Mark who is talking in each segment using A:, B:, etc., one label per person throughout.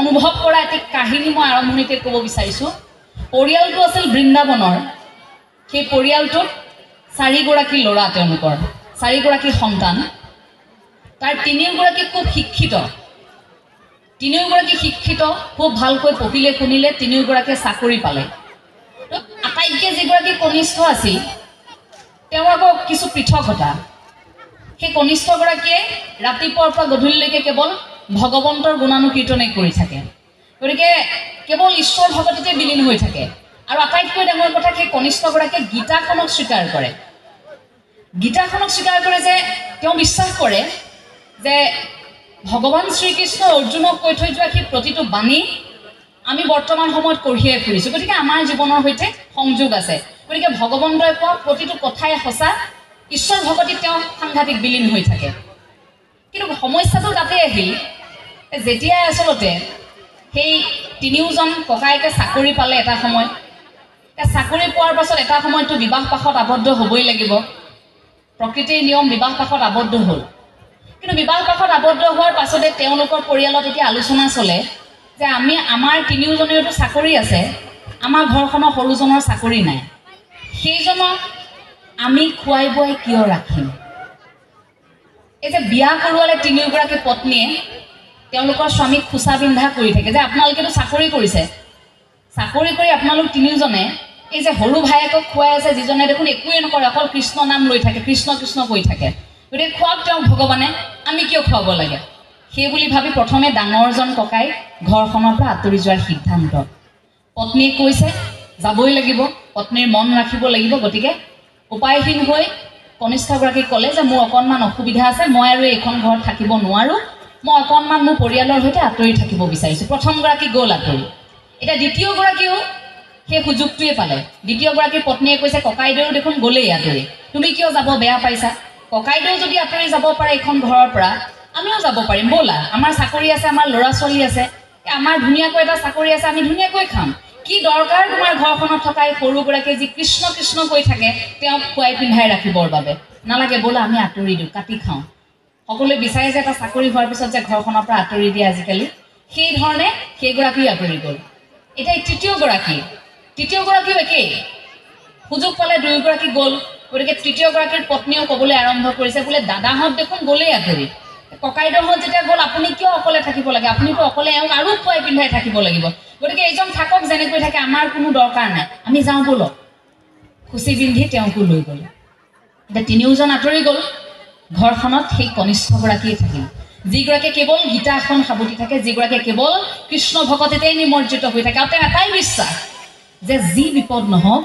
A: অনুভৱ কৰা এটা কাহিনী মই আৰম্ভণিতে ক'ব বিচাৰিছোঁ। পৰিয়ালটো আছিল বৃন্দাবনৰ। সেই পৰিয়ালটোত 4গৰাকী ল'ৰা, তেওঁলোকৰ 4গৰাকী সন্তান। তাৰ 3গৰাকী খুব শিক্ষিত, 3গৰাকী শিক্ষিত, খুব ভালকৈ পঢ়িলে শুনিলে, 3গৰাকীয়ে চাকৰি পালে। আটাইতকৈ যিগৰাকী কনিষ্ঠ আছিল তেওঁৰ আকৌ কিছু পৃথকতা। সেই কনিষ্ঠগৰাকীয়ে ৰাতিপুৱাৰ পৰা গধূলিলৈকে কেৱল ভগৱন্তৰ গুণানুকীৰ্তনে কৰি থাকে, গতিকে কেৱল ঈশ্বৰ ভগতিতে বিলীন হৈ থাকে। আৰু আটাইতকৈ ডাঙৰ কথা, সেই কনিষ্ঠগৰাকীয়ে গীতাখনক স্বীকাৰ কৰে। গীতাখনক স্বীকাৰ কৰে যে তেওঁ বিশ্বাস কৰে যে ভগৱান শ্ৰীকৃষ্ণ অৰ্জুনক কৈ থৈ যোৱা সেই প্ৰতিটো বাণী আমি বৰ্তমান সময়ত কঢ়িয়াই ফুৰিছোঁ, গতিকে আমাৰ জীৱনৰ সৈতে সংযোগ আছে। গতিকে ভগৱন্তই কোৱা প্ৰতিটো কথাই সঁচা, ঈশ্বৰ ভগতিত তেওঁ সাংঘাতিক বিলীন হৈ থাকে। কিন্তু সমস্যাটো তাতে আহিল, যেতিয়াই আচলতে সেই 3জন ককায়েকে চাকৰি পালে এটা সময়, চাকৰি পোৱাৰ পাছত এটা সময়তো বিবাহ পাশত আবদ্ধ হ'বই লাগিব। প্ৰকৃতিৰ নিয়ম, বিবাহ পাশত আবদ্ধ হ'ল। কিন্তু বিবাহ পাশত আবদ্ধ হোৱাৰ পাছতে তেওঁলোকৰ পৰিয়ালত এতিয়া আলোচনা চলে যে আমাৰ 3জনেৰতো চাকৰি আছে, আমাৰ ঘৰখনৰ সৰুজনৰ চাকৰি নাই, সেইজনক আমি খুৱাই বুৱাই কিয় ৰাখিম? এই যে বিয়া কৰোৱালে 3গৰাকী পত্নীয়ে তেওঁলোকৰ স্বামীক খোচা বিন্ধা কৰি থাকে যে আপোনালোকেতো চাকৰি কৰিছে, চাকৰি কৰি আপোনালোক 3জনে এই যে সৰু ভায়েকক খুৱাই আছে, যিজনে দেখোন একোৱে নকৰে, অকল কৃষ্ণ নাম লৈ থাকে, কৃষ্ণ কৃষ্ণ কৈ থাকে, গতিকে খুৱাওক তেওঁক ভগৱানে, আমি কিয় খুৱাব লাগে? সেই বুলি ভাবি প্ৰথমে ডাঙৰজন ককাই ঘৰখনৰ পৰা আঁতৰি যোৱাৰ সিদ্ধান্ত। পত্নীয়ে কৈছে যাবই লাগিব, পত্নীৰ মন ৰাখিব লাগিব, গতিকে উপায়হীন হৈ কনিষ্ঠগৰাকীক ক'লে যে মোৰ অকণমান অসুবিধা আছে, মই আৰু এইখন ঘৰত থাকিব নোৱাৰোঁ, মই অকণমান মোৰ পৰিয়ালৰ সৈতে আঁতৰি থাকিব বিচাৰিছোঁ। প্ৰথমগৰাকী গ'ল আঁতৰি। এতিয়া দ্বিতীয়গৰাকীও সেই সুযোগটোৱে পালে। দ্বিতীয়গৰাকীৰ পত্নীয়ে কৈছে ককাইদেউ দেখোন গ'লেই আঁতৰি, তুমি কিয় যাব বেয়া পাইছা? ককাইদেউ যদি আঁতৰি যাব পাৰে এইখন ঘৰৰ পৰা, আমিও যাব পাৰিম, ব'লা, আমাৰ চাকৰি আছে, আমাৰ ল'ৰা ছোৱালী আছে, আমাৰ ধুনীয়াকৈ এটা চাকৰি আছে, আমি ধুনীয়াকৈ খাম, কি দৰকাৰ তোমাৰ ঘৰখনত থকা এই সৰুগৰাকীয়ে যি কৃষ্ণ কৃষ্ণ কৈ থাকে তেওঁক খুৱাই পিন্ধাই ৰাখিবৰ বাবে? নালাগে, ব'লা আমি আঁতৰি দিওঁ, কাটি খাওঁ। সকলোৱে বিচাৰে যে এটা চাকৰি হোৱাৰ পিছত যে ঘৰখনৰ পৰা আঁতৰি দিয়ে আজিকালি, সেইধৰণে সেইগৰাকীও আঁতৰি গ'ল। এতিয়া তৃতীয়গৰাকীও একেই, সুযোগ পালে 2গৰাকী গ'ল, গতিকে তৃতীয়গৰাকীৰ পত্নীয়েও ক'বলৈ আৰম্ভ কৰিছে বোলে দাদাহঁত দেখোন গ'লেই আঁতৰি, ককাইদেউহঁত যেতিয়া গ'ল আপুনি কিয় অকলে থাকিব লাগে? আপুনিতো অকলে এওঁক আৰু খুৱাই পিন্ধাই থাকিব লাগিব, গতিকে এইজন থাকক যেনেকৈ থাকে, আমাৰ কোনো দৰকাৰ নাই, আমি যাওঁ ব'লক। খুচি পিন্ধি তেওঁকো লৈ গ'ল। এতিয়া 3জন আঁতৰি গ'ল, ঘৰখনত সেই কনিষ্ঠগৰাকীয়ে থাকিল, যিগৰাকীয়ে কেৱল গীতা এখন সাৱটি থাকে, যিগৰাকীয়ে কেৱল কৃষ্ণ ভকতিতেই নিমজ্জিত হৈ থাকে, আৰু তেওঁ এটাই বিশ্বাস যে যি বিপদ নহওক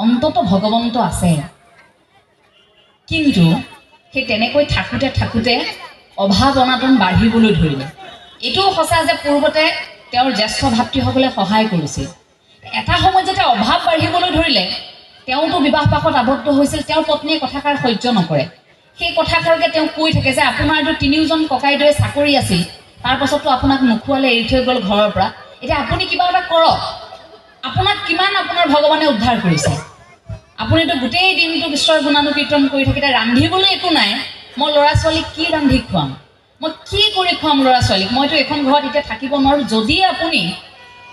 A: অন্তত ভগৱন্ত আছে। কিন্তু সেই তেনেকৈ থাকোঁতে থাকোঁতে অভাৱ অনাটন বাঢ়িবলৈ ধৰিলে। এইটোও সঁচা যে পূৰ্বতে তেওঁৰ জ্যেষ্ঠ ভাতৃসকলে সহায় কৰিছিল। এটা সময়ত যেতিয়া অভাৱ বাঢ়িবলৈ ধৰিলে, তেওঁতো বিবাহ পাশত আবদ্ধ হৈছিল, তেওঁৰ পত্নীয়ে কথাষাৰ সহ্য নকৰে। সেই কথাষাৰকে তেওঁ কৈ থাকে যে আপোনাৰতো 3জন ককাইদেউৱে চাকৰি আছিল, তাৰপাছতো আপোনাক নোখোৱালে, এৰি থৈ গ'ল ঘৰৰ পৰা, এতিয়া আপুনি কিবা এটা কৰক, আপোনাক কিমান আপোনাৰ ভগৱানে উদ্ধাৰ কৰিছে, আপুনিতো গোটেই দিনটো ঈশ্বৰৰ গুণানুকীৰ্তন কৰি থাকে, ৰান্ধিবলৈ একো নাই, মই ল'ৰা ছোৱালীক কি ৰান্ধি খুৱাম, মই কি কৰি খুৱাম ল'ৰা ছোৱালীক, মইতো এখন ঘৰত এতিয়া থাকিব নোৱাৰোঁ, যদি আপুনি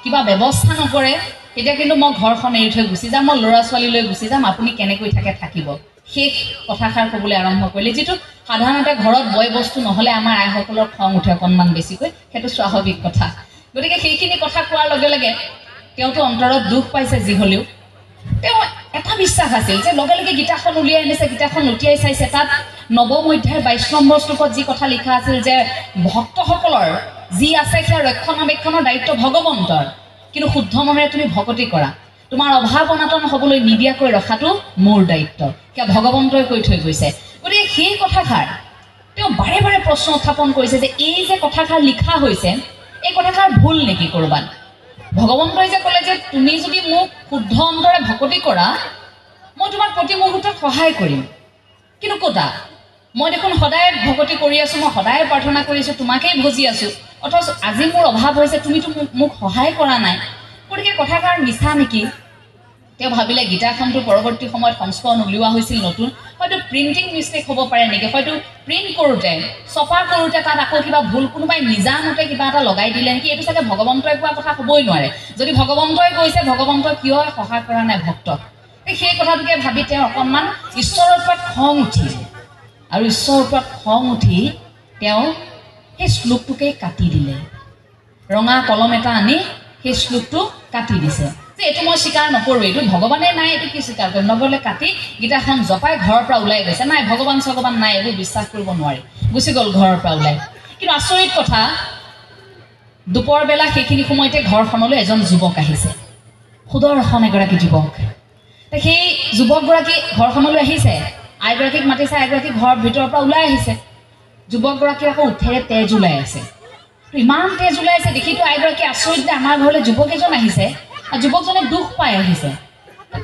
A: কিবা ব্যৱস্থা নকৰে তেতিয়া কিন্তু মই ঘৰখন এৰি থৈ গুচি যাম, মই ল'ৰা ছোৱালীলৈ গুচি যাম, আপুনি কেনেকৈ থাকে থাকিব। শেষ কথাষাৰ ক'বলৈ আৰম্ভ কৰিলে, যিটো সাধাৰণতে ঘৰত বয় বস্তু নহ'লে আমাৰ আইসকলৰ খং উঠে অকণমান বেছিকৈ, সেইটো স্বাভাৱিক কথা। গতিকে সেইখিনি কথা কোৱাৰ লগে লগে তেওঁতো অন্তৰত দুখ পাইছে, যি হ'লেও তেওঁ এটা বিশ্বাস আছিল যে লগে লগে গীতাখন উলিয়াই আনিছে, গীতাখন লুটিয়াই চাইছে, তাত নৱম অধ্যায়ৰ 22 নম্বৰ শ্লোকত যি কথা লিখা আছিল যে ভক্তসকলৰ যি আছে সেয়া ৰক্ষণাবেক্ষণৰ দায়িত্ব ভগৱন্তৰ, কিন্তু শুদ্ধ মনেৰে তুমি ভকতি কৰা, তোমাৰ অভাৱ অনাটন হ'বলৈ নিদিয়াকৈ ৰখাটো মোৰ দায়িত্ব, সেয়া ভগৱন্তই কৈ থৈ গৈছে। গতিকে সেই কথাষাৰ তেওঁ বাৰে বাৰে প্ৰশ্ন উত্থাপন কৰিছে যে এই যে কথাষাৰ লিখা হৈছে, এই কথাষাৰ ভুল নেকি ক'ৰবাত? ভগৱন্তই যে ক'লে যে তুমি যদি মোক শুদ্ধ অন্তৰে ভকতি কৰা, মই তোমাক প্ৰতি মুহূৰ্তত সহায় কৰিম, কিন্তু ক'তা মই দেখোন সদায় ভকতি কৰি আছোঁ, মই সদায় প্ৰাৰ্থনা কৰিছোঁ, তোমাকেই ভজি আছোঁ, অথচ আজি মোৰ অভাৱ হৈছে, তুমিতো মোক সহায় কৰা নাই, গতিকে কথাষাৰ মিছা নেকি? তেওঁ ভাবিলে গীতাখনটো পৰৱৰ্তী সময়ত সংস্কৰণ উলিওৱা হৈছিল নতুন, হয়তো প্ৰিণ্টিং মিষ্টেক হ'ব পাৰে নেকি, হয়তো প্ৰিণ্ট কৰোঁতে ছপা কৰোঁতে তাত আকৌ কিবা ভুল কোনোবাই নিজামতে কিবা এটা লগাই দিলে নেকি, এইটো চাগে ভগৱন্তই কোৱা কথা হ'বই নোৱাৰে। যদি ভগৱন্তই কৈছে, ভগৱন্তই কিয় সহায় কৰা নাই ভক্তক? সেই কথাটোকে ভাবি তেওঁ অকণমান ঈশ্বৰৰ ওপৰত খং উঠিল, আৰু ঈশ্বৰৰ ওপৰত খং উঠি তেওঁ সেই শ্লোকটোকে কাটি দিলে। ৰঙা কলম এটা আনি সেই শ্লোকটো কাটি দিছে যে এইটো মই স্বীকাৰ নকৰোঁ, এইটো ভগৱানে নাই, এইটো কি স্বীকাৰ কৰিম, নগ'লে কাটি গীতাখন জপাই ঘৰৰ পৰা ওলাই গৈছে। নাই, ভগৱান চগৱান নাই, এইবোৰ বিশ্বাস কৰিব নোৱাৰি, গুচি গ'ল ঘৰৰ পৰা ওলাই। কিন্তু আচৰিত কথা, দুপৰবেলা সেইখিনি সময়তে ঘৰখনলৈ এজন যুৱক আহিছে, সুদৰ্শন এগৰাকী যুৱক। সেই যুৱকগৰাকী ঘৰখনলৈ আহিছে, আইগৰাকীক মাতিছে, আইগৰাকী ঘৰৰ ভিতৰৰ পৰা ওলাই আহিছে। যুৱকগৰাকীৰ আকৌ উঠেৰে তেজ ওলাই আছে, ইমান তেজ ওলাই আছে দেখিতো আইগৰাকী আচৰিত যে আমাৰ ঘৰলৈ যুৱক এজন আহিছে, আৰু যুৱকজনে দুখ পাই আহিছে।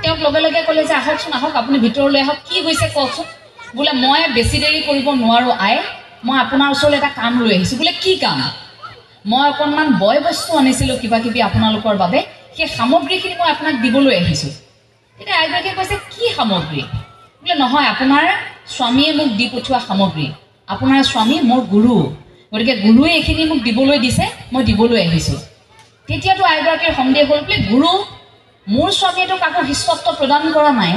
A: তেওঁক লগে লগে ক'লে যে আহকচোন, আহক, আপুনি ভিতৰলৈ আহক, কি হৈছে কওকচোন। বোলে মই বেছি দেৰি কৰিব নোৱাৰোঁ আই, মই আপোনাৰ ওচৰলৈ এটা কাম লৈ আহিছোঁ। বোলে কি কাম? মই অকণমান বয় বস্তু আনিছিলোঁ কিবা কিবি আপোনালোকৰ বাবে, সেই সামগ্ৰীখিনি মই আপোনাক দিবলৈ আহিছোঁ। এতিয়া আইগৰাকীয়ে কৈছে কি সামগ্ৰী? বোলে নহয়, আপোনাৰ স্বামীয়ে মোক দি পঠোৱা সামগ্ৰী, আপোনাৰ স্বামী মোৰ গুৰু, গতিকে গুৰুৱে এইখিনি মোক দিবলৈ দিছে, মই দিবলৈ আহিছোঁ। তেতিয়াতো আইগৰাকীৰ সন্দেহ হ'ল, বোলে গুৰু, মোৰ স্বামীয়েতো কাকো শিষ্যত্ব প্ৰদান কৰা নাই,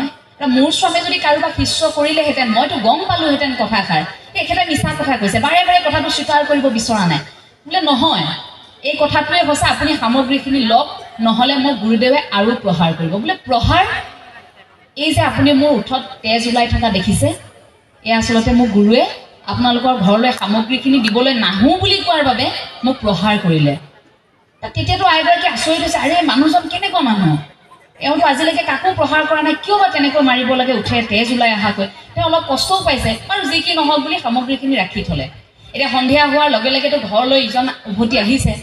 A: মোৰ স্বামীয়ে যদি কাৰোবাক শিষ্য কৰিলেহেঁতেন মইতো গম পালোহেঁতেন কথাষাৰ। তেখেতে মিছা কথা কৈছে, বাৰে বাৰে কথাটো স্বীকাৰ কৰিব বিচৰা নাই। বোলে নহয়, এই কথাটোৱে সঁচা, আপুনি সামগ্ৰীখিনি লওক, নহ'লে মোৰ গুৰুদেৱে আৰু প্ৰহাৰ কৰিব। বোলে প্ৰহাৰ? এই যে আপুনি মোৰ ওঠত তেজ ওলাই থকা দেখিছে, এই আচলতে মোৰ গুৰুৱে আপোনালোকৰ ঘৰলৈ সামগ্ৰীখিনি দিবলৈ নাহোঁ বুলি কোৱাৰ বাবে মোক প্ৰহাৰ কৰিলে। তেতিয়াতো আইগৰাকী আচৰিত হৈছে, আৰে মানুহজন কেনেকুৱা মানুহ, এওঁতো আজিলৈকে কাকো প্ৰহাৰ কৰা নাই, কিয় বা তেনেকৈ মাৰিব লাগে উঠেৰে তেজ ওলাই অহাকৈ? তেওঁ অলপ কষ্টও পাইছে, আৰু যি কি নহওক বুলি সামগ্ৰীখিনি ৰাখি থ'লে। এতিয়া সন্ধিয়া হোৱাৰ লগে লগেতো ঘৰলৈ ইজন উভতি আহিছে।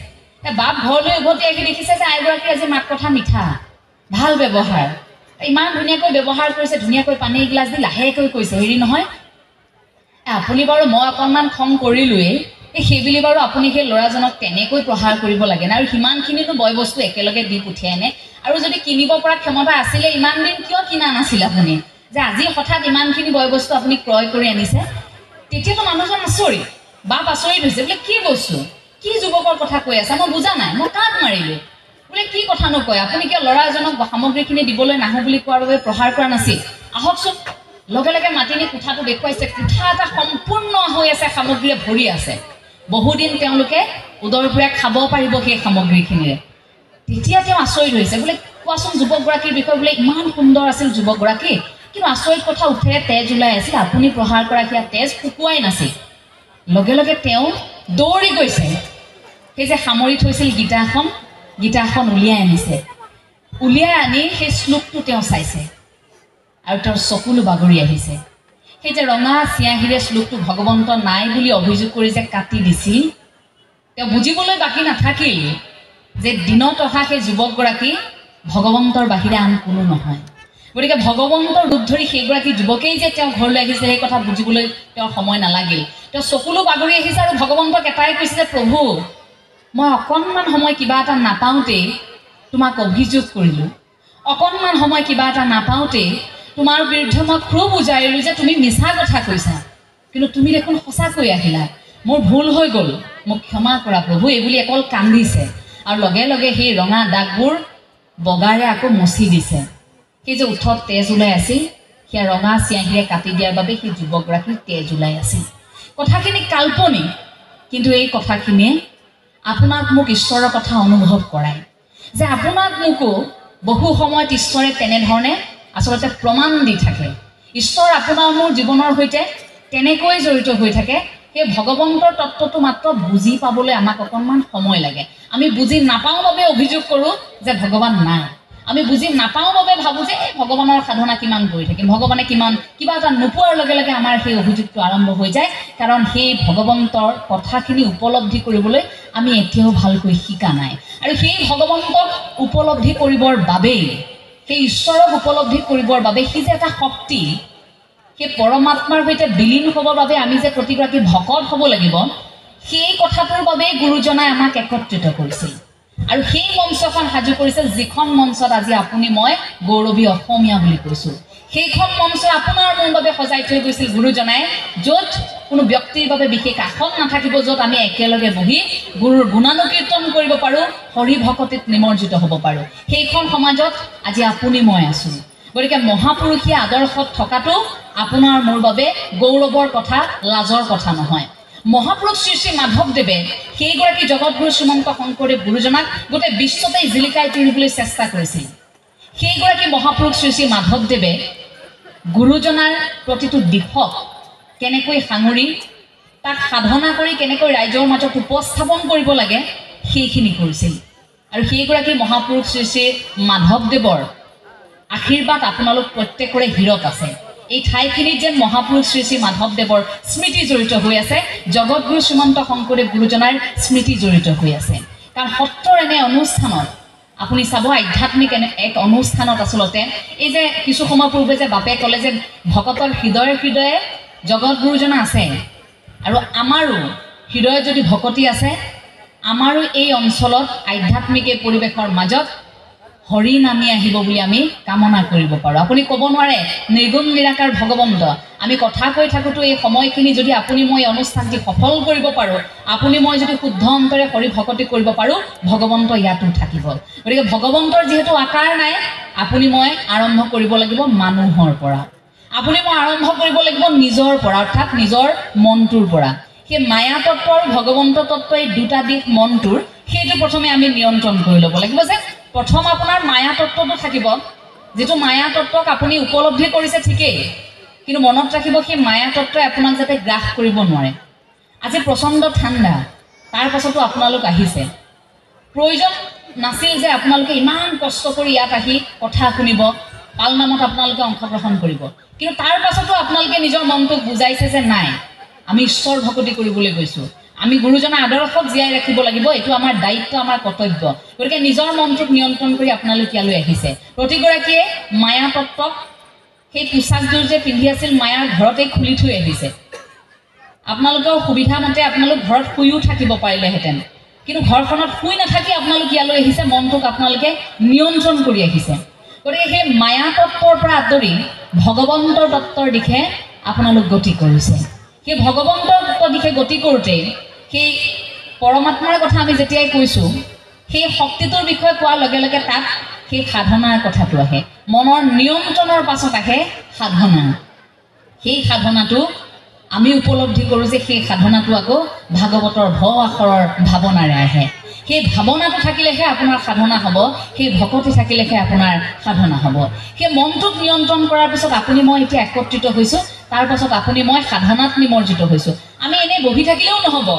A: বাপ ঘৰলৈ উভতি আহি দেখিছে যে আইগৰাকী আজি মাত কথা মিঠা, ভাল ব্যৱহাৰ, ইমান ধুনীয়াকৈ ব্যৱহাৰ কৰিছে, ধুনীয়াকৈ পানী এগিলাচ দি লাহেকৈ কৈছে, হেৰি নহয় আপুনি বাৰু, মই অকণমান খং কৰিলোৱেই, সেইবুলি বাৰু আপুনি সেই ল'ৰাজনক তেনেকৈ প্ৰহাৰ কৰিব লাগে নে? আৰু সিমানখিনিতো বয় বস্তু একেলগে দি পঠিয়াই নে? আৰু যদি কিনিব পৰা ক্ষমতা আছিলে, ইমান দিন কিয় কিনা নাছিল আপুনি, যে আজি হঠাৎ ইমানখিনি বয় বস্তু আপুনি ক্ৰয় কৰি আনিছে? তেতিয়াতো মানুহজন আচৰিত, বাপ আচৰিত হৈছে, বোলে কি বস্তু, কি যুৱকৰ কথা কৈ আছে, মই বুজা নাই, মই কাক মাৰিলোঁ? বোলে কি কথা নকয়, আপুনি কিয় ল'ৰা এজনক সামগ্ৰীখিনি দিবলৈ নাহোঁ বুলি কোৱাৰ বাবে প্ৰহাৰ কৰা নাছিল? আহকচোন। লগে লগে মাতি নি কোঠাটো দেখুৱাইছে, কোঠা এটা সম্পূৰ্ণ হৈ আছে, সামগ্ৰীৰে ভৰি আছে। বহুদিন তেওঁলোকে উদৰপূৰাই খাব পাৰিব সেই সামগ্ৰীখিনিৰে। তেতিয়া তেওঁ আচৰিত হৈছে, বোলে কোৱাচোন যুৱকগৰাকীৰ বিষয়ে। বোলে ইমান সুন্দৰ আছিল যুৱকগৰাকী, কিন্তু আচৰিত কথা, উঠেৰে তেজ ওলাই আছিল, আপুনি প্ৰহাৰ কৰা সেয়া তেজ শুকুৱাই নাছিল। লগে লগে তেওঁ দৌৰি গৈছে, সেই যে সামৰি থৈছিল গীতাখন উলিয়াই আনিছে, উলিয়াই আনি সেই শ্লোকটো তেওঁ চাইছে, আৰু তেওঁৰ চকুলো বাগৰি আহিছে। সেই যে ৰঙা চিয়াহীৰে শ্লোকটো ভগৱন্ত নাই বুলি অভিযোগ কৰি যে কাটি দিছিল, তেওঁ বুজিবলৈ বাকী নাথাকিল যে দিনত অহা সেই যুৱকগৰাকী ভগৱন্তৰ বাহিৰে আন কোনো নহয়। গতিকে ভগৱন্তৰ ৰূপ ধৰি সেইগৰাকী যুৱকেই যে তেওঁ ঘৰলৈ আহিছে, সেই কথা বুজিবলৈ তেওঁৰ সময় নালাগিল। তেওঁ চকুলো বাগৰি আহিছে, আৰু ভগৱন্তক এটাই কৈছে যে প্ৰভু, মই অকণমান সময় কিবা এটা নাপাওঁতেই তোমাক অভিযোগ কৰিলোঁ, অকণমান সময় কিবা এটা নাপাওঁতেই তোমাৰ বিৰুদ্ধে মই খুব উজাৰিলোঁ যে তুমি মিছা কথা কৈছা, কিন্তু তুমি দেখোন সঁচাকৈ আহিলা, মোৰ ভুল হৈ গ'ল, মোক ক্ষমা কৰা প্ৰভু, এইবুলি অকল কান্দিছে। আৰু লগে লগে সেই ৰঙা দাগবোৰ বগাৰে আকৌ মচি দিছে। সেই যে ওঠত তেজ ওলাই আছিল, সেয়া ৰঙা চিয়াহীৰে কাটি দিয়াৰ বাবে সেই যুৱকগৰাকীৰ তেজ ওলাই আছিল। কথাখিনি কাল্পনিক, কিন্তু এই কথাখিনিয়ে আপোনাক মোক ঈশ্বৰৰ কথা অনুভৱ কৰায়, যে আপোনাক মোকো বহু সময়ত ঈশ্বৰে তেনেধৰণে আচলতে প্ৰমাণ দি থাকে। ঈশ্বৰ আপোনাৰ মোৰ জীৱনৰ সৈতে তেনেকৈ জড়িত হৈ থাকে। সেই ভগৱন্তৰ তত্ত্বটো মাত্ৰ বুজি পাবলৈ আমাক অকণমান সময় লাগে। আমি বুজি নাপাওঁ বাবে অভিযোগ কৰোঁ যে ভগৱান নাই, আমি বুজি নাপাওঁ বাবে ভাবোঁ যে এই ভগৱানৰ সাধনা কিমান কৰি থাকিম, ভগৱানে কিমান, কিবা এটা নোপোৱাৰ লগে লগে আমাৰ সেই অভিযোগটো আৰম্ভ হৈ যায়, কাৰণ সেই ভগৱন্তৰ কথাখিনি উপলব্ধি কৰিবলৈ আমি এতিয়াও ভালকৈ শিকা নাই। আৰু সেই ভগৱন্তক উপলব্ধি কৰিবৰ বাবেই, সেই ঈশ্বৰক উপলব্ধি কৰিবৰ বাবে সি যে এটা শক্তি, সেই পৰমাত্মাৰ সৈতে বিলীন হ'বৰ বাবে আমি যে প্ৰতিগৰাকী ভকত হ'ব লাগিব, সেই কথাটোৰ বাবেই গুৰুজনাই আমাক একত্ৰিত কৰিছিল। আৰু সেই মঞ্চখন সাজু কৰিছিল, যিখন মঞ্চত আজি আপুনি মই গৌৰৱী অসমীয়া বুলি কৈছোঁ। সেইখন মঞ্চ আপোনাৰ মোৰ বাবে সজাই থৈ গৈছিল গুৰুজনাই, য'ত কোনো ব্যক্তিৰ বাবে বিশেষ আসন নাথাকিব, য'ত আমি একেলগে বহি গুৰুৰ গুণানুকীৰ্তন কৰিব পাৰোঁ, হৰি ভকতিত নিমজ্জিত হ'ব পাৰোঁ। সেইখন সমাজত আজি আপুনি মই আছোঁ। গতিকে মহাপুৰুষীয় আদৰ্শত থকাটো আপোনাৰ মোৰ বাবে গৌৰৱৰ কথা, লাজৰ কথা নহয়। মহাপুৰুষ শ্ৰী শ্ৰী মাধৱদেৱে সেইগৰাকী জগতগুৰু শ্ৰীমন্ত শংকৰদেৱ গুৰুজনাক গোটেই বিশ্বতেই জিলিকাই তুলিবলৈ চেষ্টা কৰিছিল। সেইগৰাকী মহাপুৰুষ শ্ৰী শ্ৰী মাধৱদেৱে গুৰুজনাৰ প্ৰতিটো দিশক কেনেকৈ সাঙুৰি তাক সাধনা কৰি কেনেকৈ ৰাইজৰ মাজত উপস্থাপন কৰিব লাগে সেইখিনি কৰিছিল। আৰু সেইগৰাকী মহাপুৰুষ শ্ৰী শ্ৰী মাধৱদেৱৰ আশীৰ্বাদ আপোনালোক প্ৰত্যেকৰে হীৰত আছে। এই ঠাইখিনিত যেন মহাপুৰুষ শ্ৰী শ্ৰী মাধৱদেৱৰ স্মৃতি জড়িত হৈ আছে, জগতগুৰু শ্ৰীমন্ত শংকৰদেৱ গুৰুজনাৰ স্মৃতি জড়িত হৈ আছে। কাৰণ সত্ৰৰ এনে অনুষ্ঠানত আপুনি চাব, আধ্যাত্মিক এনে এক অনুষ্ঠানত আচলতে এই যে কিছু সময় পূৰ্বে যে বাপে ক'লে যে ভকতৰ হৃদয়ে হৃদয়ে জগতগুৰুজনা আছে, আৰু আমাৰো হৃদয়ে যদি ভকতি আছে, আমাৰো এই অঞ্চলত আধ্যাত্মিক এই পৰিৱেশৰ মাজত হৰি নামি আহিব বুলি আমি কামনা কৰিব পাৰোঁ। আপুনি ক'ব নোৱাৰে নিৰ্গুণ নিৰাকাৰ ভগৱন্ত, আমি কথা কৈ থাকোঁতো এই সময়খিনি যদি আপুনি মই অনুষ্ঠানটি সফল কৰিব পাৰোঁ, আপুনি মই যদি শুদ্ধ অন্তৰে হৰি ভকতি কৰিব পাৰোঁ, ভগৱন্ত ইয়াতো থাকিব। গতিকে ভগৱন্তৰ যিহেতু আকাৰ নাই, আপুনি মই আৰম্ভ কৰিব লাগিব মানুহৰ পৰা, আপুনি মই আৰম্ভ কৰিব লাগিব নিজৰ পৰা, অৰ্থাৎ নিজৰ মনটোৰ পৰা। সেই মায়া তত্ত্ব আৰু ভগৱন্ত তত্ত্ব এই দুটা দিশ মনটোৰ, সেইটো প্ৰথমে আমি নিয়ন্ত্ৰণ কৰি ল'ব লাগিব। যে প্ৰথম আপোনাৰ মায়া তত্ত্বটো থাকিব, যিটো মায়া তত্ত্বক আপুনি উপলব্ধি কৰিছে ঠিকেই, কিন্তু মনত ৰাখিব সেই মায়া তত্ত্বই আপোনাক যাতে গ্ৰাস কৰিব নোৱাৰে। আজি প্ৰচণ্ড ঠাণ্ডা, তাৰ পাছতো আপোনালোক আহিছে, প্ৰয়োজন নাছিল যে আপোনালোকে ইমান কষ্ট কৰি ইয়াত আহি কথা শুনিব, পালনামত আপোনালোকে অংশগ্ৰহণ কৰিব, কিন্তু তাৰ পাছতো আপোনালোকে নিজৰ মনটোক বুজাইছে যে নাই, আমি ঈশ্বৰ ভকতি কৰিবলৈ গৈছোঁ, আমি গুৰুজনাৰ আদৰ্শক জীয়াই ৰাখিব লাগিব, এইটো আমাৰ দায়িত্ব, আমাৰ কৰ্তব্য। গতিকে নিজৰ মনটোক নিয়ন্ত্ৰণ কৰি আপোনালোক ইয়ালৈ আহিছে। প্ৰতিগৰাকীয়ে মায়া তত্ত্বক সেই পোচাকযোৰ যে পিন্ধি আছিল মায়াৰ ঘৰতেই খুলি থৈ আহিছে। আপোনালোকৰ সুবিধা মতে আপোনালোক ঘৰত শুইও থাকিব পাৰিলেহেঁতেন, কিন্তু ঘৰখনত শুই নাথাকি আপোনালোক ইয়ালৈ আহিছে, মনটোক আপোনালোকে নিয়ন্ত্ৰণ কৰি আহিছে। গতিকে সেই মায়া তত্ত্বৰ পৰা আঁতৰি ভগৱন্তৰ তত্ত্বৰ দিশে আপোনালোক গতি কৰিছে। সেই ভগৱন্তৰ তত্ত্বৰ দিশে গতি কৰোঁতেই সেই পৰমাত্মাৰ কথা আমি যেতিয়াই কৈছোঁ, সেই শক্তিটোৰ বিষয়ে কোৱাৰ লগে লগে তাত সেই সাধনাৰ কথাটো আহে, মনৰ নিয়ন্ত্ৰণৰ পাছত আহে সাধনা। সেই সাধনাটো আমি উপলব্ধি কৰোঁ যে সেই সাধনাটো আকৌ ভাগৱতৰ ভ আখৰৰ ভাৱনাৰে আহে। সেই ভাৱনাটো থাকিলেহে আপোনাৰ সাধনা হ'ব, সেই ভকতি থাকিলেহে আপোনাৰ সাধনা হ'ব। সেই মনটোক নিয়ন্ত্ৰণ কৰাৰ পিছত আপুনি মই এতিয়া একত্ৰিত হৈছোঁ, তাৰ পাছত আপুনি মই সাধনাত নিমজ্জিত হৈছোঁ। আমি এনেই বহি থাকিলেও নহ'ব,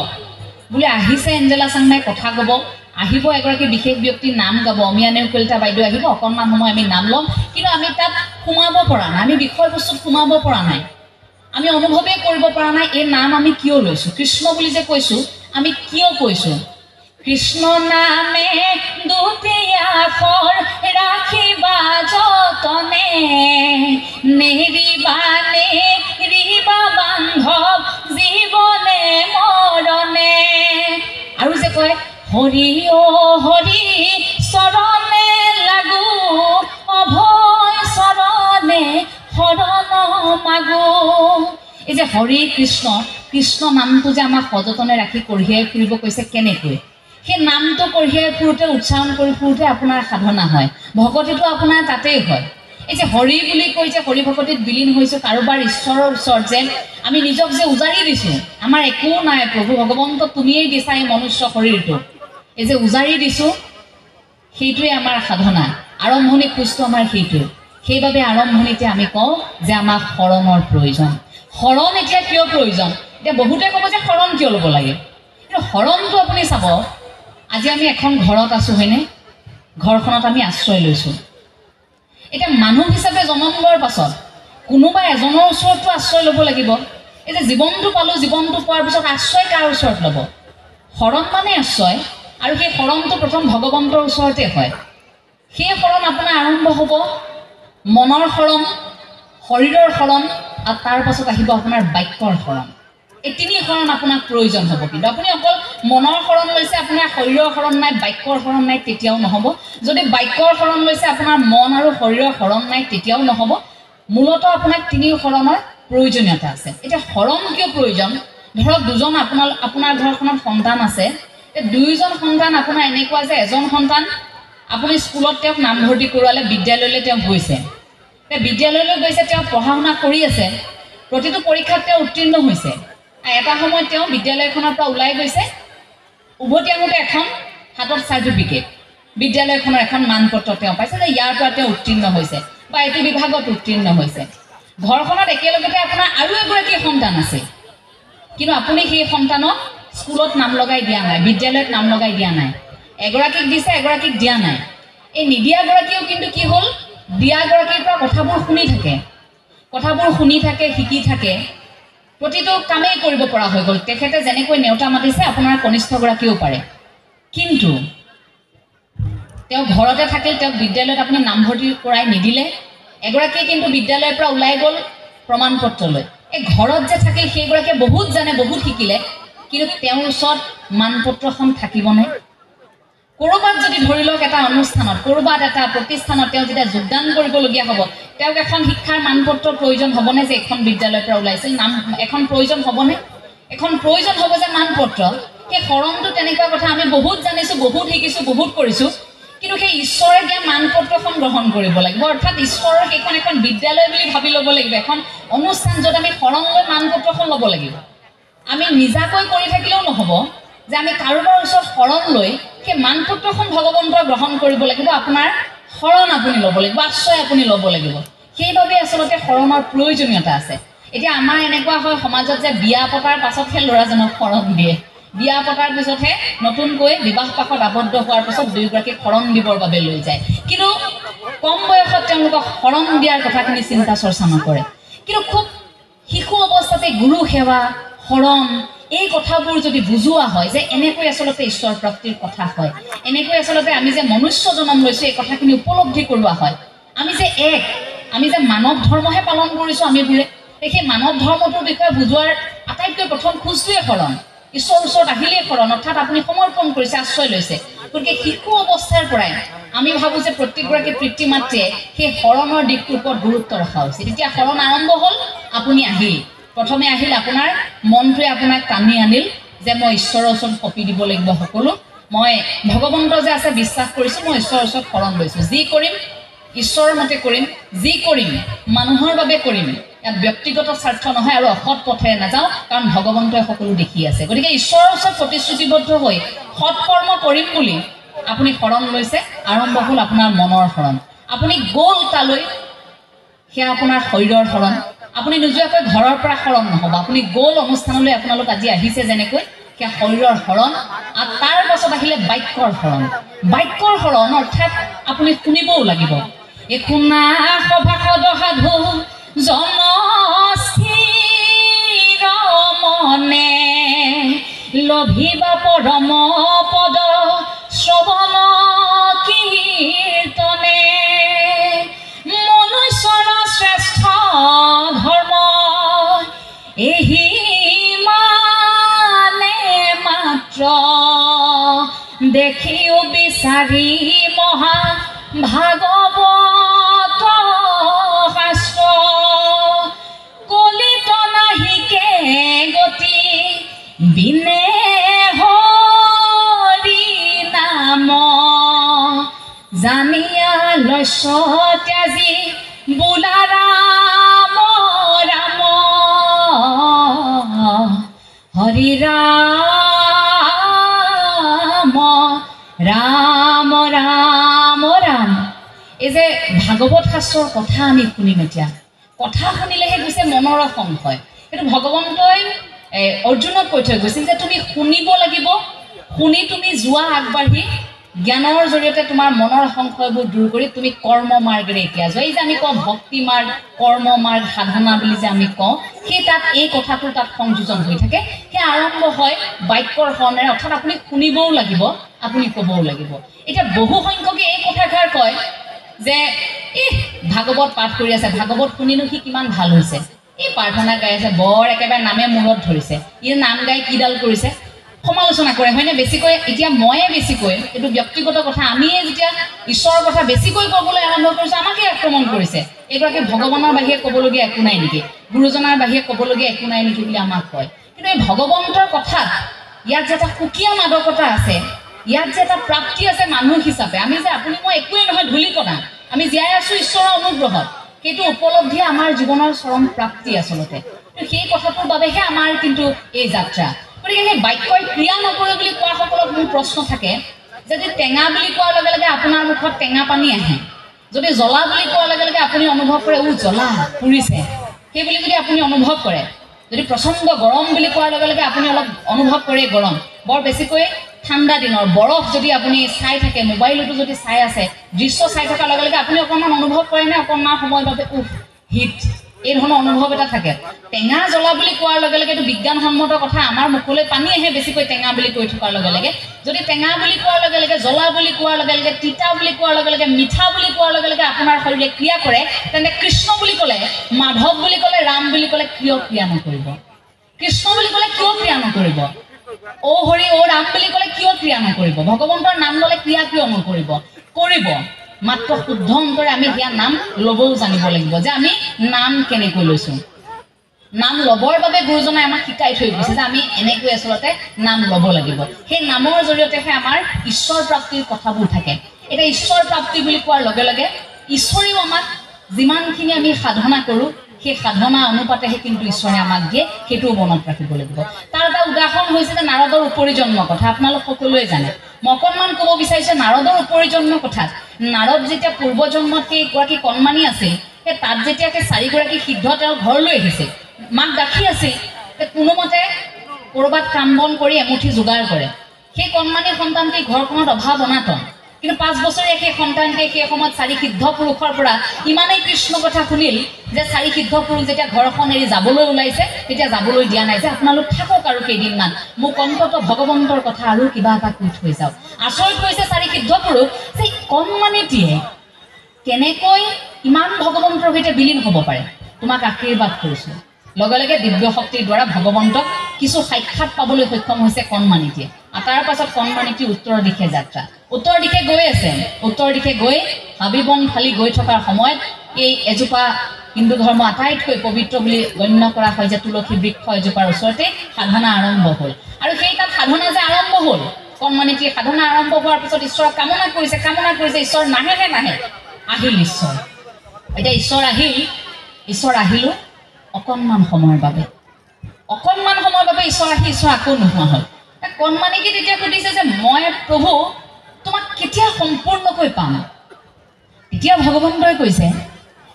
A: বোলে আহিছে এঞ্জেলা চাংমাই কথা ক'ব, আহিব এগৰাকী বিশেষ ব্যক্তিৰ নাম গাব, অমিয়া নেওগ কলিতা বাইদেউ আহিব, অকণমান সময় আমি নাম ল'ম, কিন্তু আমি তাত সোমাব পৰা নাই, আমি বিষয়বস্তুত সোমাব পৰা নাই, আমি অনুভৱেই কৰিব পৰা নাই এই নাম আমি কিয় লৈছোঁ। কৃষ্ণ বুলি যে কৈছোঁ, আমি কিয় কৈছোঁ? কৃষ্ণ নামে দুটীয়া ফৰ ৰাখিবা যতনে, নেৰিবা নেৰিবা বান্ধৱ জীৱনে মৰণে। আৰু যে কয় হৰি অ হৰি চৰণে লাগো, অভয় চৰণে শৰণ মাগো। এই যে হৰি কৃষ্ণ, কৃষ্ণ নামটো যে আমাক সযতনে ৰাখি কঢ়িয়াই ফুৰিব কৈছে, কেনেকৈ? সেই নামটো কঢ়িয়াই ফুৰোঁতে, উচ্চাৰণ কৰি ফুৰোঁতে আপোনাৰ সাধনা হয়, ভকতিটো আপোনাৰ তাতেই হয়। এই যে হৰি বুলি কৈ যে হৰি ভকতিত বিলীন হৈছোঁ, কাৰোবাৰ ঈশ্বৰৰ ওচৰত যে আমি নিজক যে উজাৰি দিছোঁ, আমাৰ একো নাই প্ৰভু ভগৱন্ত তুমিয়েই দিছা এই মনুষ্য শৰীৰটো, এই যে উজাৰি দিছোঁ, সেইটোৱে আমাৰ সাধনা। আৰম্ভণি খোজটো আমাৰ সেইটোৱে। সেইবাবে আৰম্ভণিতে আমি কওঁ যে আমাক শৰণৰ প্ৰয়োজন। শৰণ এতিয়া কিয় প্ৰয়োজন? এতিয়া বহুতে ক'ব যে শৰণ কিয় ল'ব লাগে, কিন্তু শৰণটো আপুনি চাব, আজি আমি এখন ঘৰত আছোঁ হয়নে, ঘৰখনত আমি আশ্ৰয় লৈছোঁ। এতিয়া মানুহ হিচাপে জন্ম লোৱাৰ পাছত কোনোবা এজনৰ ওচৰতো আশ্ৰয় ল'ব লাগিব। এই যে জীৱনটো পালোঁ, জীৱনটো পোৱাৰ পিছত আশ্ৰয় কাৰ ওচৰত ল'ব? শৰণ মানে আশ্ৰয়, আৰু সেই শৰণটো প্ৰথম ভগৱন্তৰ ওচৰতে হয়। সেই শৰণ আপোনাৰ আৰম্ভ হ'ব মনৰ শৰণ, শৰীৰৰ শৰণ, আৰু তাৰ পাছত আহিব আপোনাৰ বাক্যৰ শৰণ। এই তিনি শৰণ আপোনাক প্ৰয়োজন হ'ব। কিন্তু আপুনি অকল মনৰ শৰণ লৈছে, আপোনাৰ শৰীৰৰ শৰণ নাই, বাক্যৰ শৰণ নাই, তেতিয়াও নহ'ব। যদি বাক্যৰ শৰণ লৈছে, আপোনাৰ মন আৰু শৰীৰৰ শৰণ নাই, তেতিয়াও নহ'ব। মূলতঃ আপোনাক তিনি শৰণৰ প্ৰয়োজনীয়তা আছে এতিয়া শৰণ কিয় প্ৰয়োজন ধৰক দুজন আপোনাৰ ঘৰখনত সন্তান আছে এই দুইজন সন্তান আপোনাৰ এনেকুৱা যে এজন সন্তান আপুনি স্কুলত তেওঁক নামভৰ্তি কৰোৱালে বিদ্যালয়লৈ তেওঁ গৈছে বিদ্যালয়লৈ গৈছে তেওঁ পঢ়া শুনা কৰি আছে প্ৰতিটো পৰীক্ষাত তেওঁ উত্তীৰ্ণ হৈছে এটা সময়ত তেওঁ বিদ্যালয়খনৰ পৰা ওলাই গৈছে উভতি আহোঁতে এখন হাতত চাৰ্টিফিকেট বিদ্যালয়খনৰ এখন মানপত্ৰ তেওঁ পাইছে যে ইয়াৰ পৰা তেওঁ উত্তীৰ্ণ হৈছে বা এইটো বিভাগত উত্তীৰ্ণ হৈছে ঘৰখনত একেলগতে আপোনাৰ আৰু এগৰাকী সন্তান আছে কিন্তু আপুনি সেই সন্তানক স্কুলত নাম লগাই দিয়া নাই বিদ্যালয়ত নাম লগাই দিয়া নাই এগৰাকীক দিছে এগৰাকীক দিয়া নাই এই নিদিয়াগৰাকীও কিন্তু কি হ'ল দিয়াগৰাকীৰ পৰা কথাবোৰ শুনি থাকে শিকি থাকে প্ৰতিটো কামেই কৰিব পৰা হৈ গ'ল তেখেতে যেনেকৈ নেওতা মাতিছে আপোনাৰ কনিষ্ঠগৰাকীও পাৰে কিন্তু তেওঁ ঘৰতে থাকিল তেওঁক বিদ্যালয়ত আপুনি নামভৰ্তি কৰাই নিদিলে এগৰাকীয়ে কিন্তু বিদ্যালয়ৰ পৰা ওলাই গ'ল প্ৰমাণ পত্ৰ লৈ এই ঘৰত যে থাকিল সেইগৰাকীয়ে বহুত জানে বহুত শিকিলে কিন্তু তেওঁৰ ওচৰত মানপত্ৰখন থাকিবনে কৰবাত যদি ধৰি লওক এটা অনুষ্ঠানত কৰবাত এটা প্ৰতিষ্ঠানত তেওঁ যেতিয়া যোগদান কৰিবলগীয়া হ'ব তেওঁক এখন শিক্ষাৰ মানপত্ৰৰ প্ৰয়োজন হ'বনে যে এখন বিদ্যালয়ৰ পৰা ওলাইছিল নাম এখন প্ৰয়োজন হ'বনে এখন প্ৰয়োজন হ'ব যে মানপত্ৰ সেই শৰণটো তেনেকুৱা কথা আমি বহুত জানিছোঁ বহুত শিকিছোঁ বহুত কৰিছোঁ কিন্তু সেই ঈশ্বৰে দিয়া মানপত্ৰখন গ্ৰহণ কৰিব লাগিব অৰ্থাৎ ঈশ্বৰৰ সেইখন এখন বিদ্যালয় বুলি ভাবি ল'ব লাগিব এখন অনুষ্ঠান য'ত আমি শৰণ লৈ মানপত্ৰখন ল'ব লাগিব আমি নিজাকৈ কৰি থাকিলেও নহ'ব যে আমি কাৰোবাৰ ওচৰত শৰণ লৈ সেই মানপত্ৰখন ভগৱন্তৰ গ্ৰহণ কৰিব লাগিব আপোনাৰ শৰণ আপুনি ল'ব লাগিব আশ্ৰয় আপুনি ল'ব লাগিব সেইবাবে আচলতে শৰণৰ প্ৰয়োজনীয়তা আছে এতিয়া আমাৰ এনেকুৱা হয় সমাজত যে বিয়া পতাৰ পাছতহে ল'ৰাজনক শৰণ দিয়ে বিয়া পতাৰ পিছতহে নতুনকৈ বিবাহ পাশত আবদ্ধ হোৱাৰ পিছত দুয়োগৰাকীক শৰণ দিবৰ বাবে লৈ যায় কিন্তু কম বয়সত তেওঁলোকক শৰণ দিয়াৰ কথাখিনি চিন্তা চৰ্চা নকৰে কিন্তু খুব শিশু অৱস্থাতে গুৰু সেৱা শৰণ এই কথাবোৰ যদি বুজোৱা হয় যে এনেকৈ আচলতে ঈশ্বৰ প্ৰাপ্তিৰ কথা হয় এনেকৈ আচলতে আমি যে মনুষ্য জন্ম লৈছোঁ এই কথাখিনি উপলব্ধি কৰোৱা হয় আমি যে মানৱ ধৰ্মহে পালন কৰিছোঁ আমিবোৰে সেই মানৱ ধৰ্মটোৰ বিষয়ে বুজোৱাৰ আটাইতকৈ প্ৰথম খোজটোৱে শৰণ ঈশ্বৰৰ ওচৰত আহিলেই শৰণ অৰ্থাৎ আপুনি সমৰ্পণ কৰিছে আশ্ৰয় লৈছে গতিকে শিশু অৱস্থাৰ পৰাই আমি ভাবোঁ যে প্ৰত্যেকগৰাকী পিতৃ মাতৃয়ে সেই শৰণৰ দিশটোৰ ওপৰত গুৰুত্ব ৰখা উচিত এতিয়া শৰণ আৰম্ভ হ'ল আপুনি আহিল প্ৰথমে আহিল আপোনাৰ মনটোৱে আপোনাক টানি আনিল যে মই ঈশ্বৰৰ ওচৰত কপি দিব লাগিব সকলো মই ভগৱন্ত যে আছে বিশ্বাস কৰিছোঁ মই ঈশ্বৰৰ ওচৰত শৰণ লৈছোঁ যি কৰিম ঈশ্বৰৰ মতে কৰিম যি কৰিম মানুহৰ বাবে কৰিম ইয়াত ব্যক্তিগত স্বাৰ্থ নহয় আৰু অসৎ পথেৰে নাযাওঁ কাৰণ ভগৱন্তই সকলো দেখি আছে গতিকে ঈশ্বৰৰ ওচৰত প্ৰতিশ্ৰুতিবদ্ধ হৈ সৎকৰ্ম কৰিম বুলি আপুনি শৰণ লৈছে আৰম্ভ হ'ল আপোনাৰ মনৰ শৰণ আপুনি গ'ল তালৈ সেয়া আপোনাৰ শৰীৰৰ শৰণ আপুনি নোযোৱাকৈ ঘৰৰ পৰা শৰণ নহ'ব আপুনি গ'ল অনুষ্ঠানলৈ আপোনালোক আজি আহিছে যেনেকৈ সেয়া শৰীৰৰ শৰণ আৰু তাৰ পাছত আহিলে বাক্যৰ শৰণ অৰ্থাৎ আপুনি শুনিবও লাগিব এই শুনা সভাসদ সাধু জনস্থিৰ মনে লভিবা পৰম পদ শ্ৰৱণ কীৰ্তনে মনুষ্যৰ শ্ৰেষ্ঠ ধৰ্ম এহি মানে মাত্ৰ দেখিও বিচাৰি মহা ভাগৱত শাস্ত্ৰ কলিত নাহিকে গতি বিনে হৰি নাম জানিয়া লৈছ ত্যাজি বোলা ৰাম ৰাম হৰি ৰাম ৰাম ৰাম ৰাম এই যে ভাগৱত শাস্ত্ৰৰ কথা আমি শুনিম এতিয়া কথা শুনিলেহে গৈছে মনৰ সংশয় কিন্তু ভগৱন্তই অৰ্জুনক কৈ থৈ গৈছিল যে তুমি শুনিব লাগিব শুনি তুমি যোৱা আগবাঢ়ি জ্ঞানৰ জৰিয়তে তোমাৰ মনৰ সংশয়বোৰ দূৰ কৰি তুমি কৰ্ম মাৰ্গেৰে এতিয়া যোৱা এই যে আমি কওঁ ভক্তি মাৰ্গ কৰ্ম মাৰ্গ সাধনা বুলি যে আমি কওঁ সেই তাত এই কথাটো তাত সংযোজন হৈ থাকে সেই আৰম্ভ হয় বাক্যৰ শৰণেৰে অৰ্থাৎ আপুনি শুনিবও লাগিব আপুনি ক'বও লাগিব এতিয়া বহু সংখ্যকে এই কথাষাৰ কয় যে ভাগৱত পাঠ কৰি আছে ভাগৱত শুনিনো সি কিমান ভাল হৈছে এই প্ৰাৰ্থনা গাই আছে বৰ একেবাৰে নামে মূৰত ধৰিছে ই নাম গাই কিডাল কৰিছে সমালোচনা কৰে হয়নে বেছিকৈ এতিয়া ময়ে বেছিকৈ এইটো ব্যক্তিগত কথা আমিয়ে যেতিয়া ঈশ্বৰৰ কথা বেছিকৈ ক'বলৈ আৰম্ভ কৰিছোঁ আমাকে আক্ৰমণ কৰিছে এইগৰাকী ভগৱানৰ বাহিৰে ক'বলগীয়া একো নাই নেকি গুৰুজনাৰ বাহিৰে ক'বলগীয়া একো নাই নেকি বুলি আমাক কয় কিন্তু এই ভগৱন্তৰ কথাত ইয়াত যে এটা সুকীয়া মাদকতা আছে ইয়াত যে এটা প্ৰাপ্তি আছে মানুহ হিচাপে আমি যে আপুনি মই একোৱেই নহয় ধূলিকণা আমি জীয়াই আছোঁ ঈশ্বৰৰ অনুগ্ৰহত সেইটো উপলব্ধি আমাৰ জীৱনৰ চৰম প্ৰাপ্তি আচলতে সেই কথাটোৰ বাবেহে আমাৰ কিন্তু এই যাত্ৰা গতিকে সেই বাক্যই ক্ৰিয়া নকৰে বুলি কোৱাসকলক মোৰ প্ৰশ্ন থাকে যদি টেঙা বুলি কোৱাৰ লগে লগে আপোনাৰ মুখত টেঙা পানী আহে যদি জ্বলা বুলি কোৱাৰ লগে লগে আপুনি অনুভৱ কৰে জ্বলা পুৰিছে সেই বুলি যদি আপুনি অনুভৱ কৰে যদি প্ৰচণ্ড গৰম বুলি কোৱাৰ লগে লগে আপুনি অলপ অনুভৱ কৰে গৰম বৰ বেছিকৈ ঠাণ্ডা দিনৰ বৰফ যদি আপুনি চাই থাকে মোবাইলতো যদি চাই আছে দৃশ্য চাই থকাৰ লগে লগে আপুনি অকণমান অনুভৱ কৰে নে অকণমান সময়ৰ বাবে হিট এই ধৰণৰ অনুভৱ এটা থাকে টেঙা জ্বলা বুলি কোৱাৰ লগে লগে এইটো বিজ্ঞানসন্মত কথা আমাৰ মুখলৈ পানী আহে বেছিকৈ টেঙা বুলি কৈ থকাৰ লগে লগে যদি টেঙা বুলি কোৱাৰ লগে লগে জ্বলা বুলি কোৱাৰ লগে লগে তিতা বুলি কোৱাৰ লগে লগে মিঠা বুলি কোৱাৰ লগে লগে আপোনাৰ শৰীৰে ক্ৰিয়া কৰে তেন্তে কৃষ্ণ বুলি ক'লে মাধৱ বুলি ক'লে ৰাম বুলি ক'লে কিয় ক্ৰিয়া নকৰিব কৃষ্ণ বুলি ক'লে কিয় ক্ৰিয়া নকৰিব ও হৰি ও ৰাম বুলি ক'লে কিয় ক্ৰিয়া নকৰিব ভগৱন্তৰ নাম ল'লে ক্ৰিয়া কিয় নকৰিব কৰিব মাত্ৰ শুদ্ধ অন্তৰে আমি সেয়া নাম ল'বও জানিব লাগিব যে আমি নাম কেনেকৈ লৈছোঁ নাম ল'বৰ বাবে গুৰুজনাই আমাক শিকাই থৈ গৈছে যে আমি এনেকৈ আচলতে নাম ল'ব লাগিব সেই নামৰ জৰিয়তেহে আমাৰ ঈশ্বৰ প্ৰাপ্তিৰ কথাবোৰ থাকে এতিয়া ঈশ্বৰ প্ৰাপ্তি বুলি কোৱাৰ লগে লগে ঈশ্বৰেও আমাক যিমানখিনি আমি সাধনা কৰোঁ সেই সাধনা অনুপাতেহে কিন্তু ঈশ্বৰে আমাক দিয়ে সেইটোও মনত ৰাখিব লাগিব তাৰ এটা উদাহৰণ হৈছে যে নাৰদৰ উপৰিজন্ম কথা আপোনালোক সকলোৱে জানে মই অকণমান ক'ব বিচাৰিছোঁ নাৰদৰ উপৰিজন্ম কথাত নাৰদ যেতিয়া পূৰ্বজন্মত সেই এগৰাকী কণমানি আছিল সেই তাত যেতিয়া সেই 4গৰাকী সিদ্ধ তেওঁৰ ঘৰলৈ আহিছিল মাক গাখি আছিল কোনোমতে ক'ৰবাত কাম বন কৰি এমুঠি যোগাৰ কৰে সেই কণমানি সন্তানটি ঘৰখনত অভাৱ অনাটন কিন্তু 5 বছৰীয়া সেই সন্তানটিয়ে সেই সময়ত 4 সিদ্ধ পুৰুষৰ পৰা ইমানেই কৃষ্ণ কথা শুনিল যে 4 সিদ্ধ পুৰুষ যেতিয়া ঘৰখন এৰি যাবলৈ ওলাইছে তেতিয়া যাবলৈ দিয়া নাই যে আপোনালোক থাকক আৰু কেইদিনমান মোক অন্ততঃ ভগৱন্তৰ কথা আৰু কিবা এটা কৈ থৈ যাওক আচৰিত হৈছে 4 সিদ্ধ পুৰুষ যে কণমানিটিয়ে কেনেকৈ ইমান ভগৱন্তৰ সৈতে বিলীন হ'ব পাৰে তোমাক আশীৰ্বাদ কৰিছোঁ লগে লগে দিব্য শক্তিৰ দ্বাৰা ভগৱন্তক কিছু সাক্ষাৎ পাবলৈ সক্ষম হৈছে কণমানিটিয়ে তাৰ পাছত কণমানিটি উত্তৰ দিশে যাত্ৰা উত্তৰ দিশে গৈ আছে উত্তৰ দিশে গৈ হাবিবন ফালি গৈ থকাৰ সময়ত এই এজোপা হিন্দু ধৰ্ম আটাইতকৈ পবিত্ৰ বুলি গণ্য কৰা হয় যে তুলসী বৃক্ষ এজোপাৰ ওচৰতে সাধনা আৰম্ভ হ'ল আৰু সেই তাত সাধনা যে আৰম্ভ হ'ল কণমানিটিয়ে সাধনা আৰম্ভ হোৱাৰ পিছত ঈশ্বৰক কামনা কৰিছে ঈশ্বৰ নাহে আহিল ঈশ্বৰ এতিয়া ঈশ্বৰ আহিলোঁ অকণমান সময়ৰ বাবে ঈশ্বৰ আহি ঈশ্বৰ আকৌ নোহোৱা হ'ল কণমানিকে তেতিয়া সুধিছে যে মই প্ৰভু তোমাক কেতিয়া সম্পূৰ্ণকৈ পাম তেতিয়া ভগৱন্তই কৈছে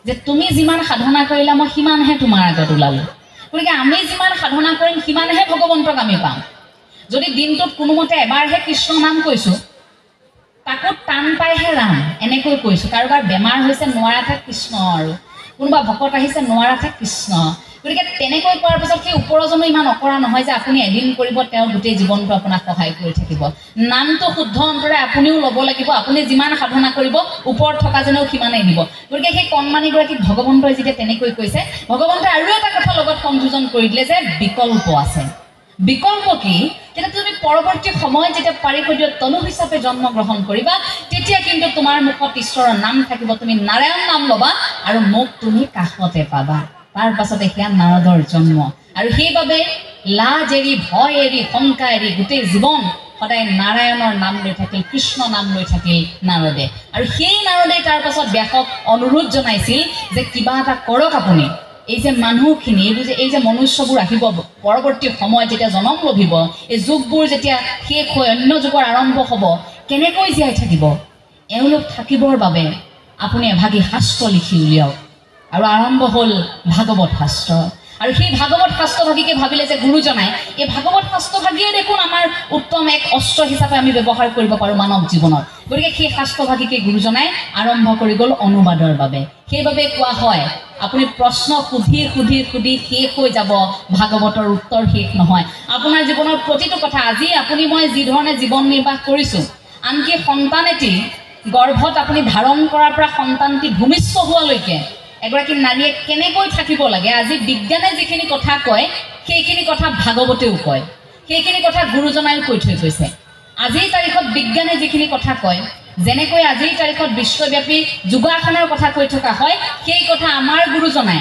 A: যে তুমি যিমান সাধনা কৰিলা মই সিমানহে তোমাৰ আগত ওলালোঁ গতিকে আমি যিমান সাধনা কৰিম সিমানহে ভগৱন্তক আমি পাম যদি দিনটোত কোনোমতে এবাৰহে কৃষ্ণ নাম কৈছোঁ তাকো টান পাইহে ৰাম এনেকৈ কৈছোঁ কাৰোবাৰ বেমাৰ হৈছে নোৱাৰাতে কৃষ্ণ আৰু কোনোবা ভকত আহিছে নোৱাৰাতে কৃষ্ণ গতিকে তেনেকৈ কোৱাৰ পিছত সেই ওপৰজনো ইমান অকৰা নহয় যে আপুনি এদিন কৰিব তেওঁৰ গোটেই জীৱনটো আপোনাক সহায় কৰি থাকিব নামটো শুদ্ধ অন্তৰে আপুনিও ল'ব লাগিব আপুনি যিমান সাধনা কৰিব ওপৰত থকা যেনেও সিমানেই দিব গতিকে সেই কণমানিগৰাকীক ভগৱন্তই যেতিয়া তেনেকৈ কৈছে ভগৱন্তই আৰু এটা কথা লগত সংযোজন কৰি দিলে যে বিকল্প আছে বিকল্প কি যেতিয়া তুমি পৰৱৰ্তী সময়ত যেতিয়া পাৰিষদীয় তনু হিচাপে জন্মগ্ৰহণ কৰিবা তেতিয়া কিন্তু তোমাৰ মুখত ঈশ্বৰৰ নাম থাকিব তুমি নাৰায়ণ নাম ল'বা আৰু মোক তুমি কাষতে পাবা তাৰ পাছতে সেয়া নাৰদৰ জন্ম আৰু সেইবাবে লাজ এৰি ভয় এৰি শংকা এৰি গোটেই জীৱন সদায় নাৰায়ণৰ নাম লৈ থাকিল কৃষ্ণ নাম লৈ থাকিল নাৰদে আৰু সেই নাৰদে তাৰ পাছত ব্যাসক অনুৰোধ জনাইছিল যে কিবা এটা কৰক আপুনি এই যে মানুহখিনি এই যে মনুষ্যবোৰ আহিব পৰৱৰ্তী সময়ত যেতিয়া জন্ম লভিব এই যুগবোৰ যেতিয়া শেষ হৈ অন্য যুগৰ আৰম্ভ হ'ব কেনেকৈ জীয়াই থাকিব এওঁলোক থাকিবৰ বাবে আপুনি এভাগী শাস্ত্ৰ লিখি উলিয়াওক আৰু আৰম্ভ হ'ল ভাগৱত শাস্ত্ৰ আৰু সেই ভাগৱত শাস্ত্ৰভাগীকে ভাবিলে যে গুৰুজনাই এই ভাগৱত শাস্ত্ৰভাগীয়ে দেখোন আমাৰ উত্তম এক অস্ত্ৰ হিচাপে আমি ব্যৱহাৰ কৰিব পাৰোঁ মানৱ জীৱনত গতিকে সেই শাস্ত্ৰভাগীকে গুৰুজনাই আৰম্ভ কৰি গ'ল অনুবাদৰ বাবে সেইবাবে কোৱা হয় আপুনি প্ৰশ্ন সুধি শেষ হৈ যাব ভাগৱতৰ উত্তৰ শেষ নহয় আপোনাৰ জীৱনৰ প্ৰতিটো কথা আজি আপুনি মই যি ধৰণে জীৱন নিৰ্বাহ কৰিছোঁ আনকি সন্তান এটি গৰ্ভত আপুনি ধাৰণ কৰাৰ পৰা সন্তানটি ভূমিষ্ঠ হোৱালৈকে এগৰাকী নাৰীয়ে কেনেকৈ থাকিব লাগে আজি বিজ্ঞানে যিখিনি কথা কয় সেইখিনি কথা ভাগৱতেও কয় সেইখিনি কথা গুৰুজনাই কৈ থৈ গৈছে আজিৰ তাৰিখত বিজ্ঞানে যিখিনি কথা কয় যেনেকৈ আজিৰ তাৰিখত বিশ্বব্যাপী যোগাসনৰ কথা কৈ থকা হয় সেই কথা আমাৰ গুৰুজনাই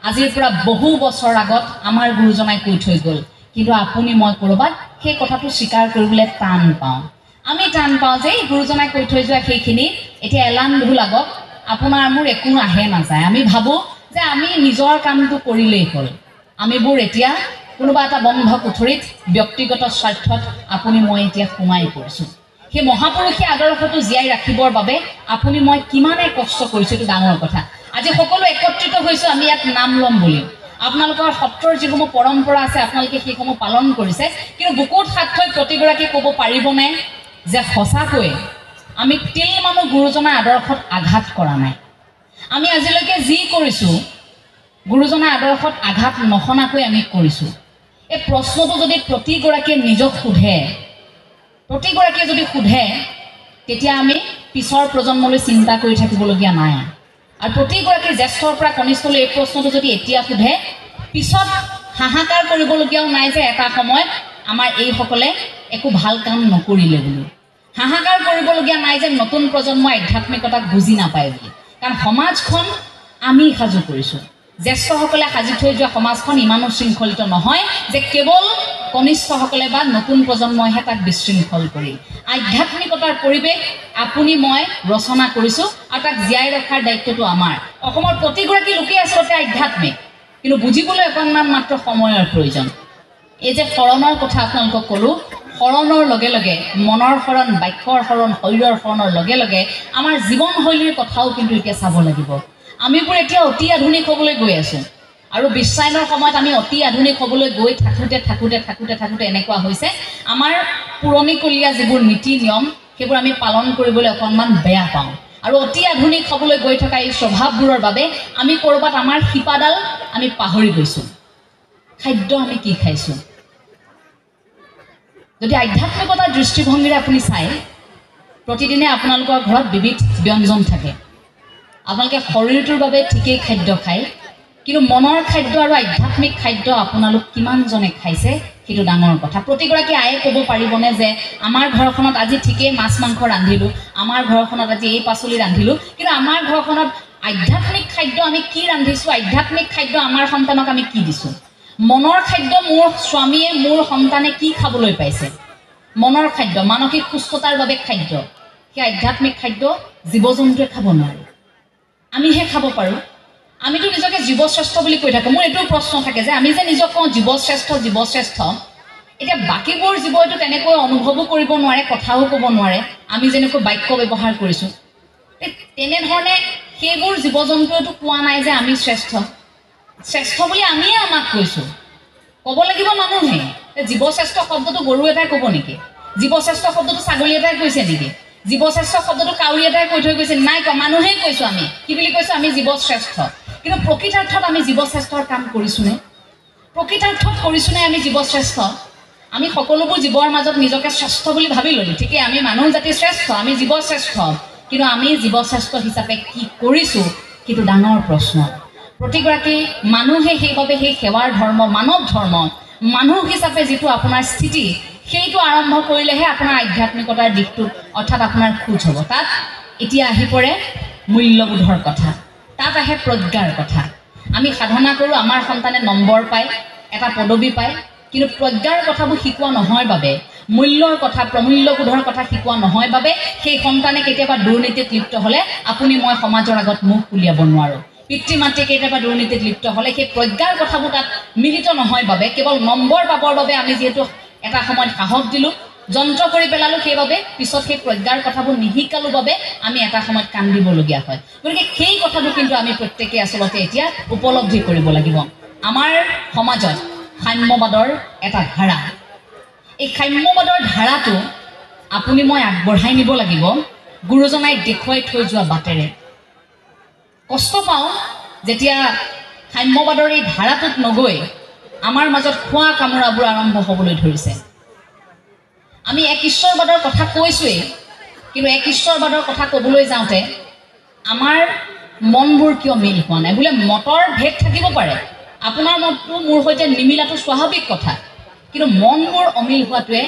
A: আজিৰ পৰা বহু বছৰ আগত আমাৰ গুৰুজনাই কৈ থৈ গ'ল কিন্তু আপুনি মই কৰবাত সেই কথাটো স্বীকাৰ কৰিবলৈ টান পাওঁ আমি টান পাওঁ যে গুৰুজনাই কৈ থৈ যোৱা সেইখিনি এতিয়া এলান ভুল আগত আপোনাৰ মোৰ একো আহে নাযায় আমি ভাবোঁ যে আমি নিজৰ কামটো কৰিলেই হ'ল আমিবোৰ এতিয়া কোনোবা এটা বন্ধ কোঠৰীত ব্যক্তিগত স্বাৰ্থত আপুনি মই এতিয়া সোমাই পৰিছোঁ সেই মহাপুৰুষী আদৰ্শটো জীয়াই ৰাখিবৰ বাবে আপুনি মই কিমানে কষ্ট কৰিছোঁ এইটো ডাঙৰ কথা আজি সকলো একত্ৰিত হৈছোঁ আমি ইয়াত নাম ল'ম বুলি আপোনালোকৰ সত্ৰৰ যিসমূহ পৰম্পৰা আছে আপোনালোকে সেইসমূহ পালন কৰিছে কিন্তু বুকুত হাত থৈ প্ৰতিগৰাকী ক'ব পাৰিবনে যে সঁচাকৈ আমি তিল মানুহ গুৰুজনাৰ আদৰ্শত আঘাত কৰা নাই আমি আজিলৈকে যি কৰিছোঁ গুৰুজনাৰ আদৰ্শত আঘাত নহনাকৈ আমি কৰিছোঁ এই প্ৰশ্নটো যদি প্ৰতিগৰাকীয়ে নিজক সোধে প্ৰতিগৰাকীয়ে যদি সোধে তেতিয়া আমি পিছৰ প্ৰজন্মলৈ চিন্তা কৰি থাকিবলগীয়া নাই আৰু প্ৰতিগৰাকী জ্যেষ্ঠৰ পৰা কনিষ্ঠলৈ এই প্ৰশ্নটো যদি এতিয়া সোধে পিছত হাহাকাৰ কৰিবলগীয়াও নাই যে এটা সময়ত আমাৰ এইসকলে একো ভাল কাম নকৰিলে বুলি হাহাকাৰ কৰিবলগীয়া নাই যে নতুন প্ৰজন্মই আধ্যাত্মিকতাক বুজি নাপায় বুলি কাৰণ সমাজখন আমি সাজু কৰিছোঁ জ্যেষ্ঠসকলে সাজি থৈ যোৱা সমাজখন ইমানো শৃংখলিত নহয় যে কেৱল কনিষ্ঠসকলে বা নতুন প্ৰজন্মইহে তাক বিশৃংখল কৰি আধ্যাত্মিকতাৰ পৰিৱেশ আপুনি মই ৰচনা কৰিছোঁ আৰু তাক জীয়াই ৰখাৰ দায়িত্বটো আমাৰ অসমৰ প্ৰতিগৰাকী লোকেই আচলতে আধ্যাত্মিক কিন্তু বুজিবলৈ অকণমান মাত্ৰ সময়ৰ প্ৰয়োজন এই যে শৰণৰ কথা আপোনালোকক ক'লোঁ শৰণৰ লগে লগে মনৰ শৰণ বাক্যৰ শৰণ শৰীৰৰ শৰণৰ লগে লগে আমাৰ জীৱনশৈলীৰ কথাও কিন্তু এতিয়া চাব লাগিব আমিবোৰ এতিয়া অতি আধুনিক হ'বলৈ গৈ আছোঁ আৰু বিশ্বায়নৰ সময়ত আমি অতি আধুনিক হ'বলৈ গৈ থাকোঁতে এনেকুৱা হৈছে আমাৰ পুৰণিকলীয়া যিবোৰ নীতি নিয়ম সেইবোৰ আমি পালন কৰিবলৈ অকণমান বেয়া পাওঁ আৰু অতি আধুনিক হ'বলৈ গৈ থকা এই স্বভাৱবোৰৰ বাবে আমি ক'ৰবাত আমাৰ শিপাডাল আমি পাহৰি গৈছোঁ খাদ্য আমি কি খাইছোঁ যদি আধ্যাত্মিকতাৰ দৃষ্টিভংগীৰে আপুনি চায় প্ৰতিদিনে আপোনালোকৰ ঘৰত বিবিধ ব্যঞ্জন থাকে আপোনালোকে শৰীৰটোৰ বাবে ঠিকেই খাদ্য খায় কিন্তু মনৰ খাদ্য আৰু আধ্যাত্মিক খাদ্য আপোনালোক কিমানজনে খাইছে সেইটো ডাঙৰ কথা প্ৰতিগৰাকী আয়ে ক'ব পাৰিবনে যে আমাৰ ঘৰখনত আজি ঠিকেই মাছ মাংস ৰান্ধিলোঁ আমাৰ ঘৰখনত আজি এই পাচলি ৰান্ধিলোঁ কিন্তু আমাৰ ঘৰখনত আধ্যাত্মিক খাদ্য আমি কি ৰান্ধিছোঁ আধ্যাত্মিক খাদ্য আমাৰ সন্তানক আমি কি দিছোঁ মনৰ খাদ্য মোৰ স্বামীয়ে মোৰ সন্তানে কি খাবলৈ পাইছে মনৰ খাদ্য মানসিক সুস্থতাৰ বাবে খাদ্য সেই আধ্যাত্মিক খাদ্য জীৱ জন্তুৱে খাব নোৱাৰে আমিহে খাব পাৰোঁ আমিতো নিজকে জীৱশ্ৰেষ্ঠ বুলি কৈ থাকোঁ মোৰ এইটো প্ৰশ্ন থাকে যে আমি যে নিজক কওঁ জীৱশ্ৰেষ্ঠ এতিয়া বাকীবোৰ জীৱইতো তেনেকৈ অনুভৱো কৰিব নোৱাৰে কথাও ক'ব নোৱাৰে আমি যেনেকৈ বাক্য ব্যৱহাৰ কৰিছোঁ তেনেধৰণে সেইবোৰ জীৱ জন্তুৱেতো কোৱা নাই যে আমি শ্ৰেষ্ঠ বুলি আমিয়ে আমাক কৈছোঁ ক'ব লাগিব মানুহে জীৱশ্ৰেষ্ঠ শব্দটো গৰু এটাই ক'ব নেকি জীৱশ্ৰেষ্ঠ শব্দটো ছাগলী এটাই কৈছে নেকি জীৱশ্ৰেষ্ঠ শব্দটো কাউৰী এটাই কৈ থৈ গৈছে নাই কোৱা মানুহেই কৈছোঁ আমি কি বুলি কৈছোঁ আমি জীৱশ্ৰেষ্ঠ কিন্তু প্ৰকৃতাৰ্থত আমি জীৱশ্ৰেষ্ঠৰ কাম কৰিছোঁনে প্ৰকৃতাৰ্থত কৰিছোঁনে আমি জীৱশ্ৰেষ্ঠ আমি সকলোবোৰ জীৱৰ মাজত নিজকে শ্ৰেষ্ঠ বুলি ভাবি ল'লোঁ ঠিকেই আমি মানুহ জাতি শ্ৰেষ্ঠ আমি জীৱশ্ৰেষ্ঠ কিন্তু আমি জীৱশ্ৰেষ্ঠ হিচাপে কি কৰিছোঁ সেইটো ডাঙৰ প্ৰশ্ন প্ৰতিগৰাকী মানুহে সেইবাবে সেই সেৱাৰ ধৰ্ম মানৱ ধৰ্ম মানুহ হিচাপে যিটো আপোনাৰ স্থিতি সেইটো আৰম্ভ কৰিলেহে আপোনাৰ আধ্যাত্মিকতাৰ দিশটো অৰ্থাৎ আপোনাৰ খোজ হ'ব তাত এতিয়া আহি পৰে মূল্যবোধৰ কথা তাত আহে প্ৰজ্ঞাৰ কথা আমি সাধনা কৰোঁ আমাৰ সন্তানে নম্বৰ পায় এটা পদবী পায় কিন্তু প্ৰজ্ঞাৰ কথাবোৰ শিকোৱা নহয় বাবে মূল্যৰ কথা প্ৰমূল্যবোধৰ কথা শিকোৱা নহয় বাবে সেই সন্তানে কেতিয়াবা দুৰ্নীতিত লিপ্ত হ'লে আপুনি মই সমাজৰ আগত মুখ উলিয়াব নোৱাৰোঁ পিতৃ মাতৃ কেতিয়াবা দুৰ্নীতিত লিপ্ত হ'লে সেই প্ৰজ্ঞাৰ কথাবোৰ তাত মিলিত নহয় বাবে কেৱল নম্বৰ পাবৰ বাবে আমি যিহেতু এটা সময়ত সাহস দিলোঁ যন্ত্ৰ কৰি পেলালোঁ সেইবাবে পিছত সেই প্ৰজ্ঞাৰ কথাবোৰ নিশিকালোঁ বাবে আমি এটা সময়ত কান্দিবলগীয়া হয় গতিকে সেই কথাটো কিন্তু আমি প্ৰত্যেকে আচলতে এতিয়া উপলব্ধি কৰিব লাগিব আমাৰ সমাজত সাম্যবাদৰ এটা ধাৰা এই সাম্যবাদৰ ধাৰাটো আপুনি মই আগবঢ়াই নিব লাগিব গুৰুজনাই দেখুৱাই থৈ যোৱা বাটেৰে কষ্ট পাওঁ যেতিয়া সাম্যবাদৰ এই ধাৰাটোত নগৈ আমাৰ মাজত খোৱা কামোৰাবোৰ আৰম্ভ হ'বলৈ ধৰিছে আমি এক ঈশ্বৰবাদৰ কথা কৈছোঁৱেই কিন্তু এক ঈশ্বৰবাদৰ কথা ক'বলৈ যাওঁতে আমাৰ মনবোৰ কিয় মিল হোৱা নাই বোলে মতৰ ভেদ থাকিব পাৰে আপোনাৰ মতটো মোৰ সৈতে নিমিলাটো স্বাভাৱিক কথা কিন্তু মনবোৰ অমিল হোৱাটোৱে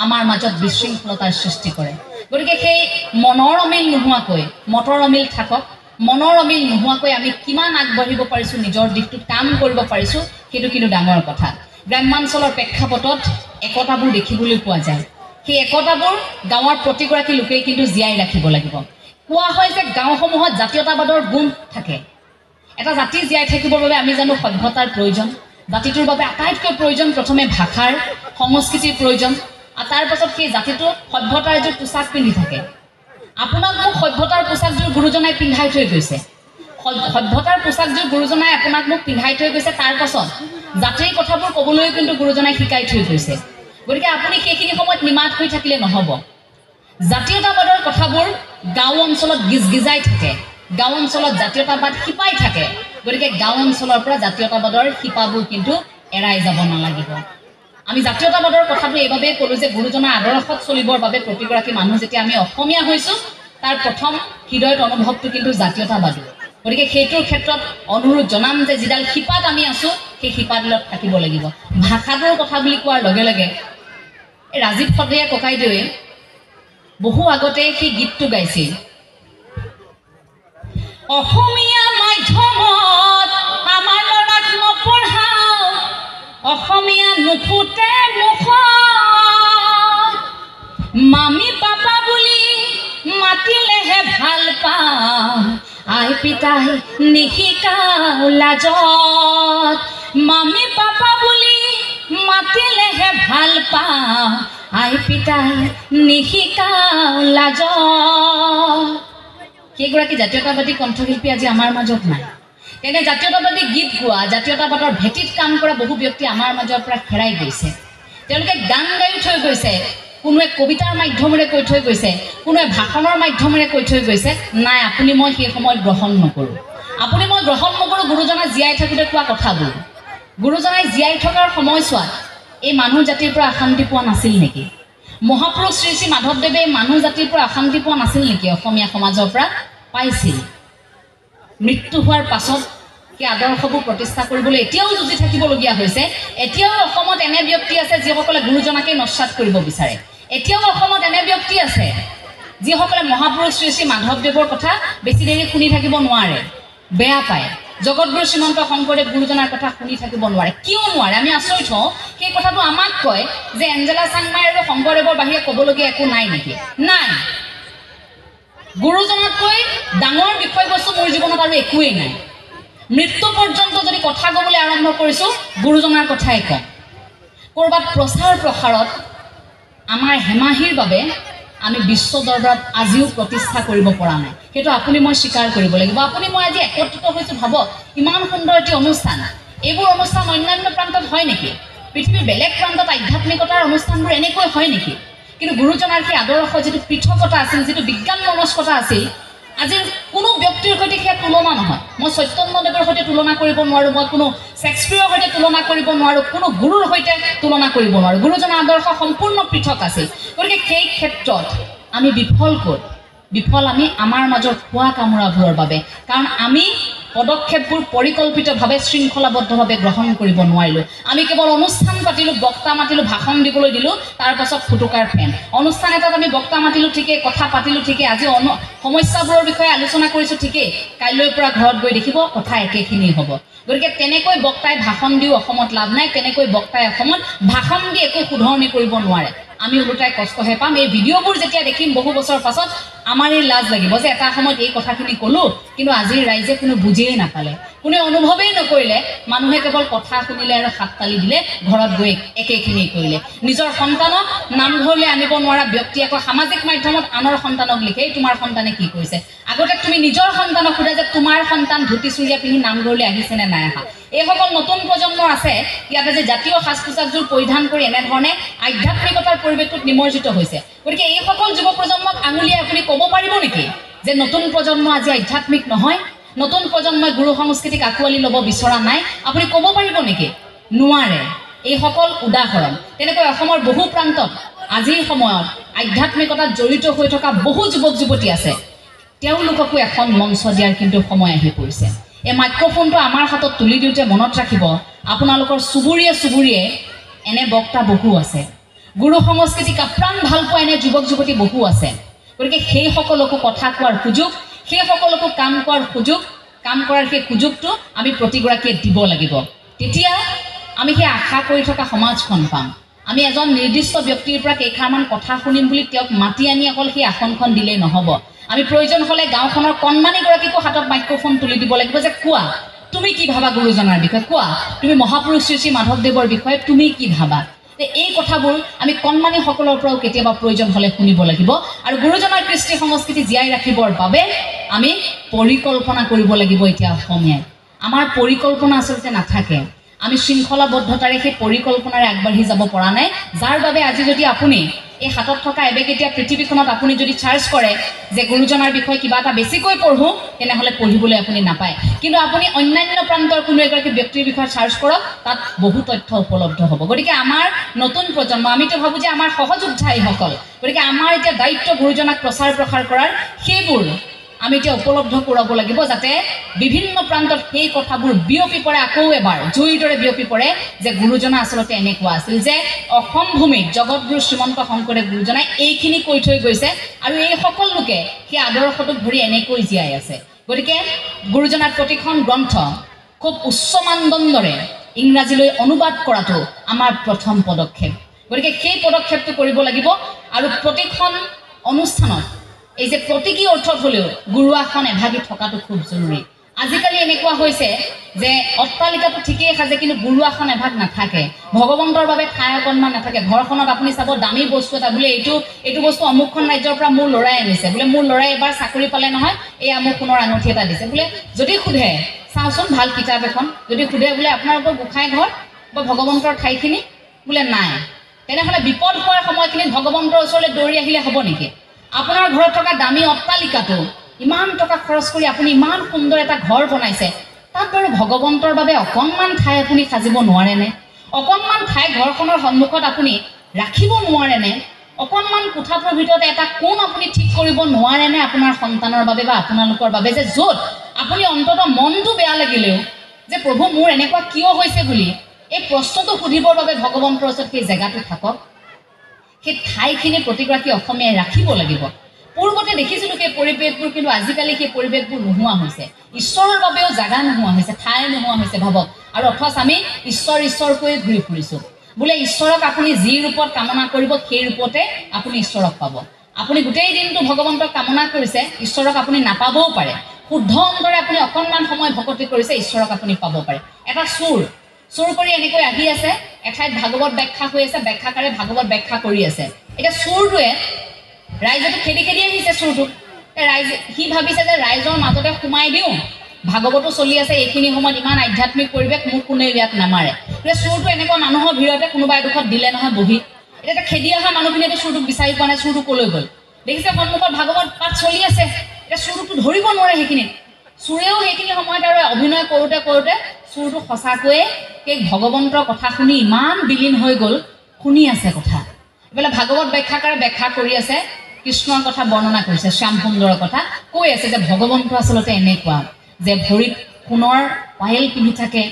A: আমাৰ মাজত বিশৃংখলতাৰ সৃষ্টি কৰে গতিকে সেই মনৰ অমিল নোহোৱাকৈ মতৰ অমিল থাকক মনৰ অমিল নোহোৱাকৈ আমি কিমান আগবাঢ়িব পাৰিছোঁ নিজৰ দিশটোত কাম কৰিব পাৰিছোঁ সেইটো কিন্তু ডাঙৰ কথা গ্ৰাম্যাঞ্চলৰ প্ৰেক্ষাপটত একতাবোৰ দেখিবলৈ পোৱা যায় সেই একতাবোৰ গাঁৱৰ প্ৰতিগৰাকী লোকেই কিন্তু জীয়াই ৰাখিব লাগিব কোৱা হয় যে গাঁওসমূহত জাতীয়তাবাদৰ গুণ থাকে এটা জাতি জীয়াই থাকিবৰ বাবে আমি জানো সভ্যতাৰ প্ৰয়োজন জাতিটোৰ বাবে আটাইতকৈ প্ৰয়োজন প্ৰথমে ভাষাৰ সংস্কৃতিৰ প্ৰয়োজন আৰু তাৰ পাছত সেই জাতিটো সভ্যতাৰ এযোৰ পোছাক পিন্ধি থাকে আপোনাক মোক সভ্যতাৰ পোছাকযোৰ গুৰুজনাই পিন্ধাই থৈ গৈছে সভ্যতাৰ পোছাকযোৰ গুৰুজনাই আপোনাক মোক পিন্ধাই থৈ গৈছে তাৰ পাছত জাতিৰ কথাবোৰ ক'বলৈ কিন্তু গুৰুজনাই শিকাই থৈ গৈছে গতিকে আপুনি সেইখিনি সময়ত নিমাত হৈ থাকিলে নহ'ব জাতীয়তাবাদৰ কথাবোৰ গাঁও অঞ্চলত গিজগিজাই থাকে গাঁও অঞ্চলত জাতীয়তাবাদ শিপাই থাকে গতিকে গাঁও অঞ্চলৰ পৰা জাতীয়তাবাদৰ শিপাবোৰ কিন্তু এৰাই যাব নালাগিব আমি জাতীয়তাবাদৰ কথাটো এইভাবেই ক'লোঁ যে গুৰুজনাৰ আদৰ্শত চলিবৰ বাবে প্ৰতিগৰাকী মানুহ যেতিয়া আমি অসমীয়া হৈছোঁ তাৰ প্ৰথম হৃদয়ত অনুভৱটো কিন্তু জাতীয়তাবাদী গতিকে সেইটোৰ ক্ষেত্ৰত অনুৰোধ জনাম যে যিডাল শিপাত আমি আছোঁ সেই শিপাডালত থাকিব লাগিব ভাষাটোৰ কথা বুলি কোৱাৰ লগে লগে এই ৰাজীৱ সদৰীয়া ককাইদেৱে বহু আগতে সেই গীতটো গাইছিল অসমীয়া মাধ্যমত আমাৰ ল'ৰাক নপঢ়াওঁ অসমীয়া নুফুটে মুখত মামী পাপা বুলি মাতিলেহে ভাল পাওঁ আই পিতাই নিশিকাওঁ লাজত মামী পাপা বুলি মাতিলেহে ভাল পাওঁ আই পিতাই নিশিকাওঁ লাজত সেইগৰাকী জাতীয়তাবাদী কণ্ঠশিল্পী আজি আমাৰ মাজত নাই তেনে জাতীয়তাবাদী গীত গোৱা জাতীয়তাবাদৰ ভেটিত কাম কৰা বহু ব্যক্তি আমাৰ মাজৰ পৰা হেৰাই গৈছে তেওঁলোকে গান গাই থৈ গৈছে কোনোৱে কবিতাৰ মাধ্যমেৰে কৈ থৈ গৈছে কোনোৱে ভাষণৰ মাধ্যমেৰে কৈ থৈ গৈছে নাই আপুনি মই সেই সময়ত গ্ৰহণ নকৰোঁ আপুনি মই গ্ৰহণ নকৰোঁ গুৰুজনাই জীয়াই থাকোঁতে কোৱা কথাবোৰ গুৰুজনাই জীয়াই থকাৰ সময়ছোৱাত এই মানুহ জাতিৰ পৰা অশান্তি পোৱা নাছিল নেকি মহাপুৰুষ শ্ৰী শ্ৰী মাধৱদেৱে মানুহ জাতিৰ পৰা অশান্তি পোৱা নাছিল নেকি অসমীয়া সমাজৰ পৰা পাইছিল মৃত্যু হোৱাৰ পাছত সেই আদৰ্শবোৰ প্ৰতিষ্ঠা কৰিবলৈ এতিয়াও যুঁজি থাকিবলগীয়া হৈছে এতিয়াও অসমত এনে ব্যক্তি আছে যিসকলে গুৰুজনাকে নস্যাৎ কৰিব বিচাৰে এতিয়াও অসমত এনে ব্যক্তি আছে যিসকলে মহাপুৰুষ শ্ৰী শ্ৰী মাধৱদেৱৰ কথা বেছি দেৰি শুনি থাকিব নোৱাৰে বেয়া পায় জগতগুৰু শ্ৰীমন্ত শংকৰদেৱ গুৰুজনাৰ কথা শুনি থাকিব নোৱাৰে কিয় নোৱাৰে আমি আচৰিত হওঁ সেই কথাটো আমাক কয় যে এঞ্জেলা চাংমাই আৰু শংকৰদেৱৰ বাহিৰে ক'বলগীয়া একো নাই নেকি নাই গুৰুজনাতকৈ ডাঙৰ বিষয়বস্তু মোৰ জীৱনত আৰু একোৱেই নাই মৃত্যু পৰ্যন্ত যদি কথা ক'বলৈ আৰম্ভ কৰিছোঁ গুৰুজনাৰ কথাই কওঁ ক'ৰবাত প্ৰচাৰ প্ৰসাৰত আমাৰ হেমাহিৰ বাবে আমি বিশ্ব দৰবাৰত আজিও প্ৰতিষ্ঠা কৰিব পৰা নাই সেইটো আপুনি মই স্বীকাৰ কৰিব লাগিব আপুনি মই আজি একত্ৰিত হৈছোঁ ভাবক ইমান সুন্দৰ এটি অনুষ্ঠান এইবোৰ অনুষ্ঠান অন্যান্য প্ৰান্তত হয় নেকি পৃথিৱীৰ বেলেগ প্ৰান্তত আধ্যাত্মিকতাৰ অনুষ্ঠানবোৰ এনেকৈ হয় নেকি কিন্তু গুৰুজনাৰ সেই আদৰ্শ যিটো পৃথকতা আছিল যিটো বিজ্ঞান মনস্কতা আছিল আজি কোনো ব্যক্তিৰ সৈতে সেয়া তুলনা নহয় মই চৈতন্যদেৱৰ সৈতে তুলনা কৰিব নোৱাৰোঁ মই কোনো শেক্সপিয়াৰৰ সৈতে তুলনা কৰিব নোৱাৰোঁ কোনো গুৰুৰ সৈতে তুলনা কৰিব নোৱাৰোঁ গুৰুজনাৰ আদৰ্শ সম্পূৰ্ণ পৃথক আছিল গতিকে সেই ক্ষেত্ৰত আমি বিফল আমি আমাৰ মাজৰ খোৱা কামোৰাবোৰৰ বাবে কাৰণ আমি পদক্ষেপবোৰ পৰিকল্পিতভাৱে শৃংখলাবদ্ধভাৱে গ্ৰহণ কৰিব নোৱাৰিলোঁ আমি কেৱল অনুষ্ঠান পাতিলোঁ বক্তা মাতিলোঁ ভাষণ দিবলৈ দিলোঁ তাৰ পাছত ফুটুকাৰ ফেন অনুষ্ঠান এটাত আমি বক্তা মাতিলোঁ ঠিকেই কথা পাতিলোঁ ঠিকেই আজি সমস্যাবোৰৰ বিষয়ে আলোচনা কৰিছোঁ ঠিকেই কাইলৈৰ পৰা ঘৰত গৈ দেখিব কথা একেখিনি হ'ব গতিকে তেনেকৈ বক্তাই ভাষণ দিও অসমত লাভ নাই তেনেকৈ বক্তাই অসমত ভাষণ দি একো শুধৰণি কৰিব নোৱাৰে আমি ওলোটাই কষ্টহে পাম এই ভিডিঅ'বোৰ যেতিয়া দেখিম বহু বছৰ পাছত আমাৰ এই লাজ লাগিব যে এটা সময়ত এই কথাখিনি ক'লোঁ কিন্তু আজিৰ ৰাইজে কোনো বুজিয়েই নাপালে কোনে অনুভৱেই নকৰিলে মানুহে কেৱল কথা শুনিলে আৰু হাত তালি দিলে ঘৰত গৈ একেখিনি কৰিলে নিজৰ সন্তানক নামঘৰলৈ আনিব নোৱাৰা ব্যক্তি আকৌ সামাজিক মাধ্যমত আনৰ সন্তানক লিখে তোমাৰ সন্তানে কি কৰিছে আগতে তুমি নিজৰ সন্তানক সোধা যে তোমাৰ সন্তান ধুতি চুৰিয়া পিন্ধি নামঘৰলৈ আহিছে নে নাই অহা এইসকল নতুন প্ৰজন্মৰ আছে ইয়াতে যে জাতীয় সাজ পোছাকযোৰ পৰিধান কৰি এনেধৰণে আধ্যাত্মিকতাৰ পৰিৱেশটোত নিমজ্জিত হৈছে গতিকে এইসকল যুৱ প্ৰজন্মক আঙুলিয়াই আপুনি ক'ব পাৰিব নেকি যে নতুন প্ৰজন্ম আজি আধ্যাত্মিক নহয় নতুন প্ৰজন্মই গুৰু সংস্কৃতিক আঁকোৱালি ল'ব বিচৰা নাই আপুনি ক'ব পাৰিব নেকি নোৱাৰে এইসকল উদাহৰণ তেনেকৈ অসমৰ বহু প্ৰান্তত আজিৰ সময়ত আধ্যাত্মিকতাত জড়িত হৈ থকা বহু যুৱক যুৱতী আছে তেওঁলোককো এখন মঞ্চ দিয়াৰ কিন্তু সময় আহি পৰিছে এই মাইক্ৰফোনটো আমাৰ হাতত তুলি দিওঁতে মনত ৰাখিব আপোনালোকৰ চুবুৰীয়ে এনে বক্তা বহু আছে, গুৰু সংস্কৃতিক আপ্ৰাণ ভাল পোৱা এনে যুৱক যুৱতী বহু আছে। গতিকে সেই সকলকো কথা কোৱাৰ সুযোগ, সেই সকলকো কাম কৰাৰ সুযোগ, কাম কৰাৰ সেই সুযোগটো আমি প্ৰতিগৰাকীয়ে দিব লাগিব। তেতিয়া আমি সেই আশা কৰি থকা সমাজখন পাম। আমি এজন নিৰ্দিষ্ট ব্যক্তিৰ পৰা কেইষাৰমান কথা শুনিম বুলি তেওঁক মাতি আনি অকল সেই আসনখন দিলেই নহ'ব। আমি প্ৰয়োজন হ'লে গাঁওখনৰ কণমানিগৰাকীকো হাতত মাইক্ৰফোন তুলি দিব লাগিব যে কোৱা তুমি কি ভাবা গুৰুজনাৰ বিষয়ে, কোৱা তুমি মহাপুৰুষ শ্ৰী শ্ৰী মাধৱদেৱৰ বিষয়ে তুমি কি ভাবা। এই কথাবোৰ আমি কণমানিসকলৰ পৰাও কেতিয়াবা প্ৰয়োজন হ'লে শুনিব লাগিব। আৰু গুৰুজনাৰ কৃষ্টি সংস্কৃতি জীয়াই ৰাখিবৰ বাবে আমি পৰিকল্পনা কৰিব লাগিব। এতিয়া অসমীয়াই আমাৰ পৰিকল্পনা আচলতে নাথাকে। আমি শৃংখলাবদ্ধতাৰে সেই পৰিকল্পনাৰে আগবাঢ়ি যাব পৰা নাই, যাৰ বাবে আজি যদি আপুনি এই হাতত থকা এবেগ এতিয়া পৃথিৱীখনত আপুনি যদি চাৰ্চ কৰে যে গুৰুজনাৰ বিষয়ে কিবা এটা বেছিকৈ পঢ়োঁ, তেনেহ'লে পঢ়িবলৈ আপুনি নাপায়। কিন্তু আপুনি অন্যান্য প্ৰান্তৰ কোনো এগৰাকী ব্যক্তিৰ বিষয়ে চাৰ্চ কৰক, তাত বহু তথ্য উপলব্ধ হ'ব। গতিকে আমাৰ নতুন প্ৰজন্ম, আমিতো ভাবোঁ যে আমাৰ সহযোদ্ধাইসকল, গতিকে আমাৰ এতিয়া দায়িত্ব গুৰুজনাক প্ৰচাৰ প্ৰসাৰ কৰাৰ, সেইবোৰ আমি এতিয়া উপলব্ধ কৰাব লাগিব, যাতে বিভিন্ন প্ৰান্তত সেই কথাবোৰ বিয়পি পৰে, আকৌ এবাৰ জুইৰ দৰে বিয়পি পৰে যে গুৰুজনা আচলতে এনেকুৱা আছিল, যে অসম ভূমিত জগতগুৰু শ্ৰীমন্ত শংকৰদেৱ গুৰুজনাই এইখিনি কৈ থৈ গৈছে আৰু এই সকল লোকে সেই আদৰ্শটোক ধৰি এনেকৈ জীয়াই আছে। গতিকে গুৰুজনাৰ প্ৰতিখন গ্ৰন্থ খুব উচ্চ মানদণ্ডৰে ইংৰাজীলৈ অনুবাদ কৰাটো আমাৰ প্ৰথম পদক্ষেপ। গতিকে সেই পদক্ষেপটো কৰিব লাগিব। আৰু প্ৰতিখন অনুষ্ঠানত এই যে প্ৰতীকী অৰ্থত হ'লেও গুৰু আসন এভাগি থকাটো খুব জৰুৰী। আজিকালি এনেকুৱা হৈছে যে অট্টালিকাটো ঠিকেই সাজে, কিন্তু গুৰু আসন এভাগ নাথাকে, ভগৱন্তৰ বাবে ঠাই অকণমান নাথাকে। ঘৰখনত আপুনি চাব দামী বস্তু এটা, বোলে এইটো বস্তু অমুকখন ৰাজ্যৰ পৰা মোৰ ল'ৰাই আনিছে, বোলে মোৰ ল'ৰাই এবাৰ চাকৰি পালে নহয়, এই আমুক সোণৰ আঙুঠি এটা দিছে। বোলে যদি সোধে চাওঁচোন ভাল কিতাপ এখন, যদি সোধে বোলে আপোনালোকৰ গোঁসাই ঘৰ বা ভগৱন্তৰ ঠাইখিনি, বোলে নাই, তেনেহ'লে বিপদ হোৱাৰ সময়খিনিত ভগৱন্তৰ ওচৰলৈ দৌৰি আহিলে হ'ব নেকি? আপোনাৰ ঘৰত থকা দামী অট্টালিকাটো ইমান টকা খৰচ কৰি আপুনি ইমান সুন্দৰ এটা ঘৰ বনাইছে, তাত বাৰু ভগৱন্তৰ বাবে অকণমান ঠাই আপুনি সাজিব নোৱাৰেনে? অকণমান ঠাই ঘৰখনৰ সন্মুখত আপুনি ৰাখিব নোৱাৰেনে? অকণমান কোঠাটোৰ ভিতৰত এটা কোণ আপুনি ঠিক কৰিব নোৱাৰেনে আপোনাৰ সন্তানৰ বাবে বা আপোনালোকৰ বাবে, যে য'ত আপুনি অন্ততঃ মনটো বেয়া লাগিলেও যে প্ৰভু মোৰ এনেকুৱা কিয় হৈছে বুলি এই প্ৰশ্নটো সুধিবৰ বাবে ভগৱন্তৰ ওচৰত সেই জেগাটো থাকক। সেই ঠাইখিনি প্ৰতিগৰাকী অসমীয়াই ৰাখিব লাগিব। পূৰ্বতে দেখিছিলোঁ সেই পৰিৱেশবোৰ, কিন্তু আজিকালি সেই পৰিৱেশবোৰ নোহোৱা হৈছে। ঈশ্বৰৰ বাবেও জাগা নোহোৱা হৈছে, ঠাই নোহোৱা হৈছে ভাবক। আৰু অথচ আমি ঈশ্বৰকৈ ঘূৰি ফুৰিছোঁ। বোলে ঈশ্বৰক আপুনি যি ৰূপত কামনা কৰিব সেই ৰূপতে আপুনি ঈশ্বৰক পাব। আপুনি গোটেই দিনটো ভগৱন্তক কামনা কৰিছে, ঈশ্বৰক আপুনি নাপাবও পাৰে। শুদ্ধ অন্তৰে আপুনি অকণমান সময় ভকতি কৰিছে, ঈশ্বৰক আপুনি পাব পাৰে। এটা চুৰ কৰি এনেকৈ আহি আছে, এঠাইত ভাগৱত ব্যাখ্যা হৈ আছে, ব্যাখ্যাকাৰে ভাগৱত ব্যাখ্যা কৰি আছে। এতিয়া চুৰটোৱে ৰাইজেতো খেদি আহিছে চুৰটোক। সি ভাবিছে যে ৰাইজৰ মাজতে সোমাই দিওঁ, ভাগৱতো চলি আছে, এইখিনি সময়ত ইমান আধ্যাত্মিক পৰিৱেশ, মোক কোনেও ইয়াত নামাৰে। এতিয়া চুৰটো এনেকুৱা মানুহৰ ভিৰতে কোনোবা এডোখৰত দিলে নহয় বহি। এতিয়া খেদি অহা মানুহখিনিয়েতো চুৰটোক বিচাৰি পোৱা নাই, চুৰটো ক'লৈ গ'ল। দেখিছে সন্মুখত ভাগৱত পাঠ চলি আছে, এতিয়া চুৰটোক ধৰিব নোৱাৰে সেইখিনিত। চুৰেও সেইখিনি সময়ত আৰু অভিনয় কৰোঁতে চুৰটো সঁচাকৈয়ে সেই ভগৱন্তৰ কথা শুনি ইমান বিলীন হৈ গ'ল, শুনি আছে কথা। এইফালে ভাগৱত ব্যাখ্যাকাৰে ব্যাখ্যা কৰি আছে, কৃষ্ণৰ কথা বৰ্ণনা কৰিছে, শ্যাম সুন্দৰৰ কথা কৈ আছে যে ভগৱন্ত আচলতে এনেকুৱা যে ভৰিত সোণৰ পায়েল পিন্ধি থাকে,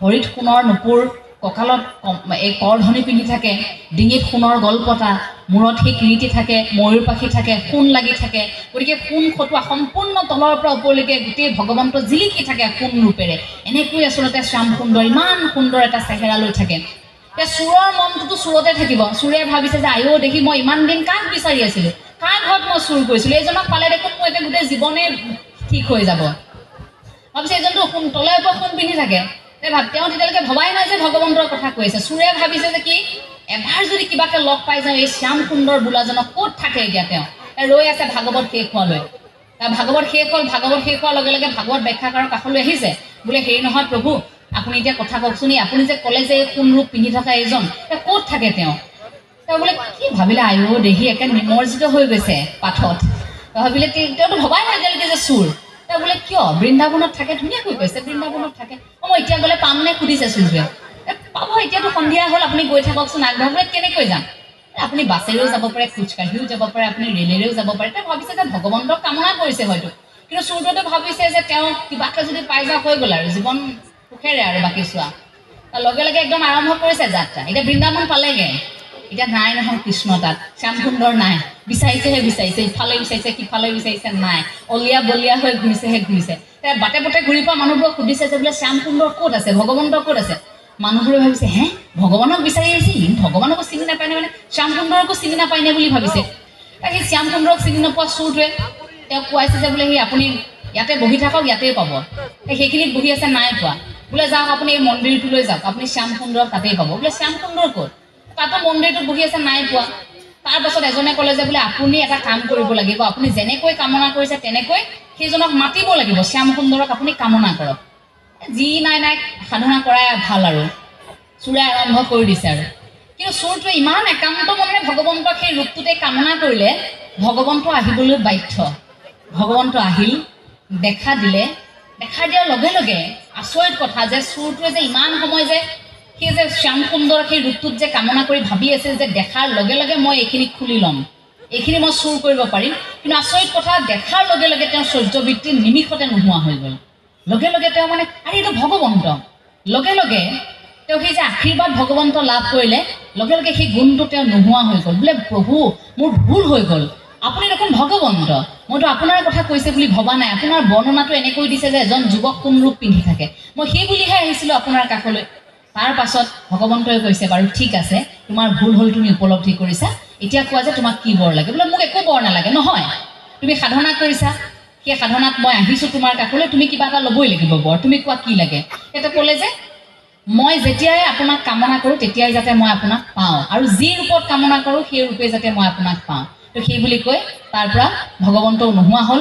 A: ভৰিত সোণৰ নুপুৰ, কঁকালত এই কৰধনি পিন্ধি থাকে, ডিঙিত সোণৰ গলপতা, মূৰত সেই কিৰীটি থাকে, ময়ূৰ পাখি থাকে, সোণ লাগি থাকে। গতিকে সোণ খটোৱা সম্পূৰ্ণ তলৰ পৰা ওপৰলৈকে গোটেই ভগৱন্ত জিলিকি থাকে সোণ ৰূপেৰে। এনেকৈ আচলতে শ্যাম সুন্দৰ ইমান সুন্দৰ এটা চেহেৰা লৈ থাকে। এতিয়া চোৰৰ মনটোতো চোৰতে থাকিব। চোৰে ভাবিছে যে আয়ো দেখি মই ইমান দিন কাক বিচাৰি আছিলোঁ, কাৰ ঘৰত মই চুৰ কৰিছিলোঁ, এইজনক পালে দেখোন মোৰ এতিয়া গোটেই জীৱনে ঠিক হৈ যাব। ভাবিছে এইজনটো সোণ তলে ওপৰত সোণ পিন্ধি থাকে। তেওঁ তেতিয়ালৈকে ভবাই নাই যে ভগৱন্তৰ কথা কৈ আছে। চোৰে ভাবিছে যে কি এবাৰ যদি কিবাকে লগ পাই যাওঁ, এই শ্যাম সুন্দৰ বোলাজনক ক'ত থাকে এতিয়া তেওঁ ৰৈ আছে ভাগৱত শেষ হোৱালৈ। ভাগৱত শেষ হ'ল, ভাগৱত শেষ হোৱাৰ লগে লগে ভাগৱত ব্যাখ্যাকাৰৰ কাষলৈ আহিছে, বোলে হেৰি নহয় প্ৰভু, আপুনি এতিয়া কথা কওকচোন, আপুনি যে ক'লে যে এই সোণ ৰূপ পিন্ধি থকা এইজন ক'ত থাকে তেওঁ বোলে কি ভাবিলে আয়ো দেহি একে নিমজ্জিত হৈ গৈছে পাঠত। ভাবিলে তেওঁতো ভবাই নাই এতিয়ালৈকে যে চোৰ। বোলে কিয় বৃন্দাবনত থাকে, ধুনীয়াকৈ কৈছে বৃন্দাবনত থাকে। মই এতিয়া গ'লে পামনে সুধিছে চোৰটোৱে। পাব, এতিয়াতো সন্ধিয়া হ'ল, আপুনি গৈ থাককচোন আগভাগলৈ। কেনেকৈ যাম? আপুনি বাছেৰেও যাব পাৰে, খোজকাঢ়িও যাব পাৰে, আপুনি ৰেলেৰেও যাব পাৰে। তেওঁ ভাবিছে যে ভগৱন্তক কামনা কৰিছে হয়তো, কিন্তু চোৰটোৱে ভাবিছে যে তেওঁ কিবাকে যদি পাই যাওক হৈ গ'ল আৰু জীৱন সুখেৰে আৰু বাকী চোৱা। লগে লগে একদম আৰম্ভ কৰিছে যাত্ৰা এতিয়া বৃন্দাবন পালেগে এতিয়া নাই নহয় কৃষ্ণ তাত শ্যাম সুন্দৰ নাই বিচাৰিছেহে বিচাৰিছে ইফালে বিচাৰিছে সিফালে বিচাৰিছে নাই অলিয়া বলিয়া হৈ ঘূৰিছে বাটে বাটে ঘূৰি পোৱা মানুহবোৰক সুধিছে যে বোলে শ্যাম সুন্দৰ ক'ত আছে ভগৱন্ত ক'ত আছে মানুহবোৰে ভাবিছে হে ভগৱানক বিচাৰি আহিছে ভগৱানকো চিনি নাপায় নে মানে শ্যাম সুন্দৰকো চিনি নাপায় নে বুলি ভাবিছে সেই শ্যাম সুন্দৰক চিনি নোপোৱা চোৰটোৱে তেওঁক কোৱাইছে যে বোলে সেই আপুনি ইয়াতে বহি থাকক ইয়াতেই পাব সেইখিনিত বহি আছে নাই পোৱা বোলে যাওক আপুনি এই মন্দিৰটোলৈ যাওক আপুনি শ্যাম সুন্দৰক তাতেই পাব বোলে শ্যাম সুন্দৰ ক'ত তাতো মন্দিৰটোত বহি আছে নাই পোৱা তাৰপাছত এজনে ক'লে যে বোলে আপুনি এটা কাম কৰিব লাগিব আপুনি যেনেকৈ কামনা কৰিছে তেনেকৈ সেইজনক মাতিব লাগিব শ্যাম সুন্দৰক আপুনি কামনা কৰক যি নাই নাই সাধনা কৰাই ভাল আৰু চোৰে আৰম্ভ কৰি দিছে আৰু কিন্তু চোৰটোৱে ইমান একান্ত মনেৰে ভগৱন্তক সেই ৰূপটোতে কামনা কৰিলে ভগৱন্ত আহিবলৈ বাধ্য ভগৱন্ত আহিল দেখা দিয়াৰ লগে লগে আচৰিত কথা যে চোৰটোৱে যে ইমান সময় যে সেই যে শ্যাম সুন্দৰ সেই ৰূপটোত যে কামনা কৰি ভাবি আছিল যে দেখাৰ লগে লগে মই এইখিনি খুলি ল'ম এইখিনি মই চুৰ কৰিব পাৰিম কিন্তু আচৰিত কথা দেখাৰ লগে লগে তেওঁ চৰ্যবৃত্তি নিমিষতে নোহোৱা হৈ গ'ল লগে লগে তেওঁ মানে আৰে এইটো ভগৱন্ত লগে লগে তেওঁ সেই যে আশীৰ্বাদ ভগৱন্ত লাভ কৰিলে লগে লগে সেই গুণটো তেওঁ নোহোৱা হৈ গ'ল বোলে প্ৰভু মোৰ ভুল হৈ গ'ল আপুনি দেখোন ভগৱন্ত মইতো আপোনাৰ কথা কৈছে বুলি ভবা নাই আপোনাৰ বৰ্ণনাটো এনেকৈ দিছে যে এজন যুৱক কোন ৰূপ পিন্ধি থাকে মই সেই বুলিহে আহিছিলোঁ আপোনাৰ কাষলৈ তাৰ পাছত ভগৱন্তই কৈছে বাৰু ঠিক আছে তোমাৰ ভুল হ'ল তুমি উপলব্ধি কৰিছা এতিয়া কোৱা যে তোমাক কি বৰ লাগে বোলে মোক একো বৰ নালাগে নহয় তুমি সাধনা কৰিছা সেই সাধনাত মই আহিছোঁ তোমাৰ কাষলৈ তুমি কিবা এটা ল'বই লাগিব বৰ তুমি কোৱা কি লাগে এটা ক'লে যে মই যেতিয়াই আপোনাক কামনা কৰোঁ তেতিয়াই যাতে মই আপোনাক পাওঁ আৰু যি ৰূপত কামনা কৰোঁ সেই ৰূপে যাতে মই আপোনাক পাওঁ তো সেই বুলি কৈ তাৰ পৰা ভগৱন্তও নোহোৱা হ'ল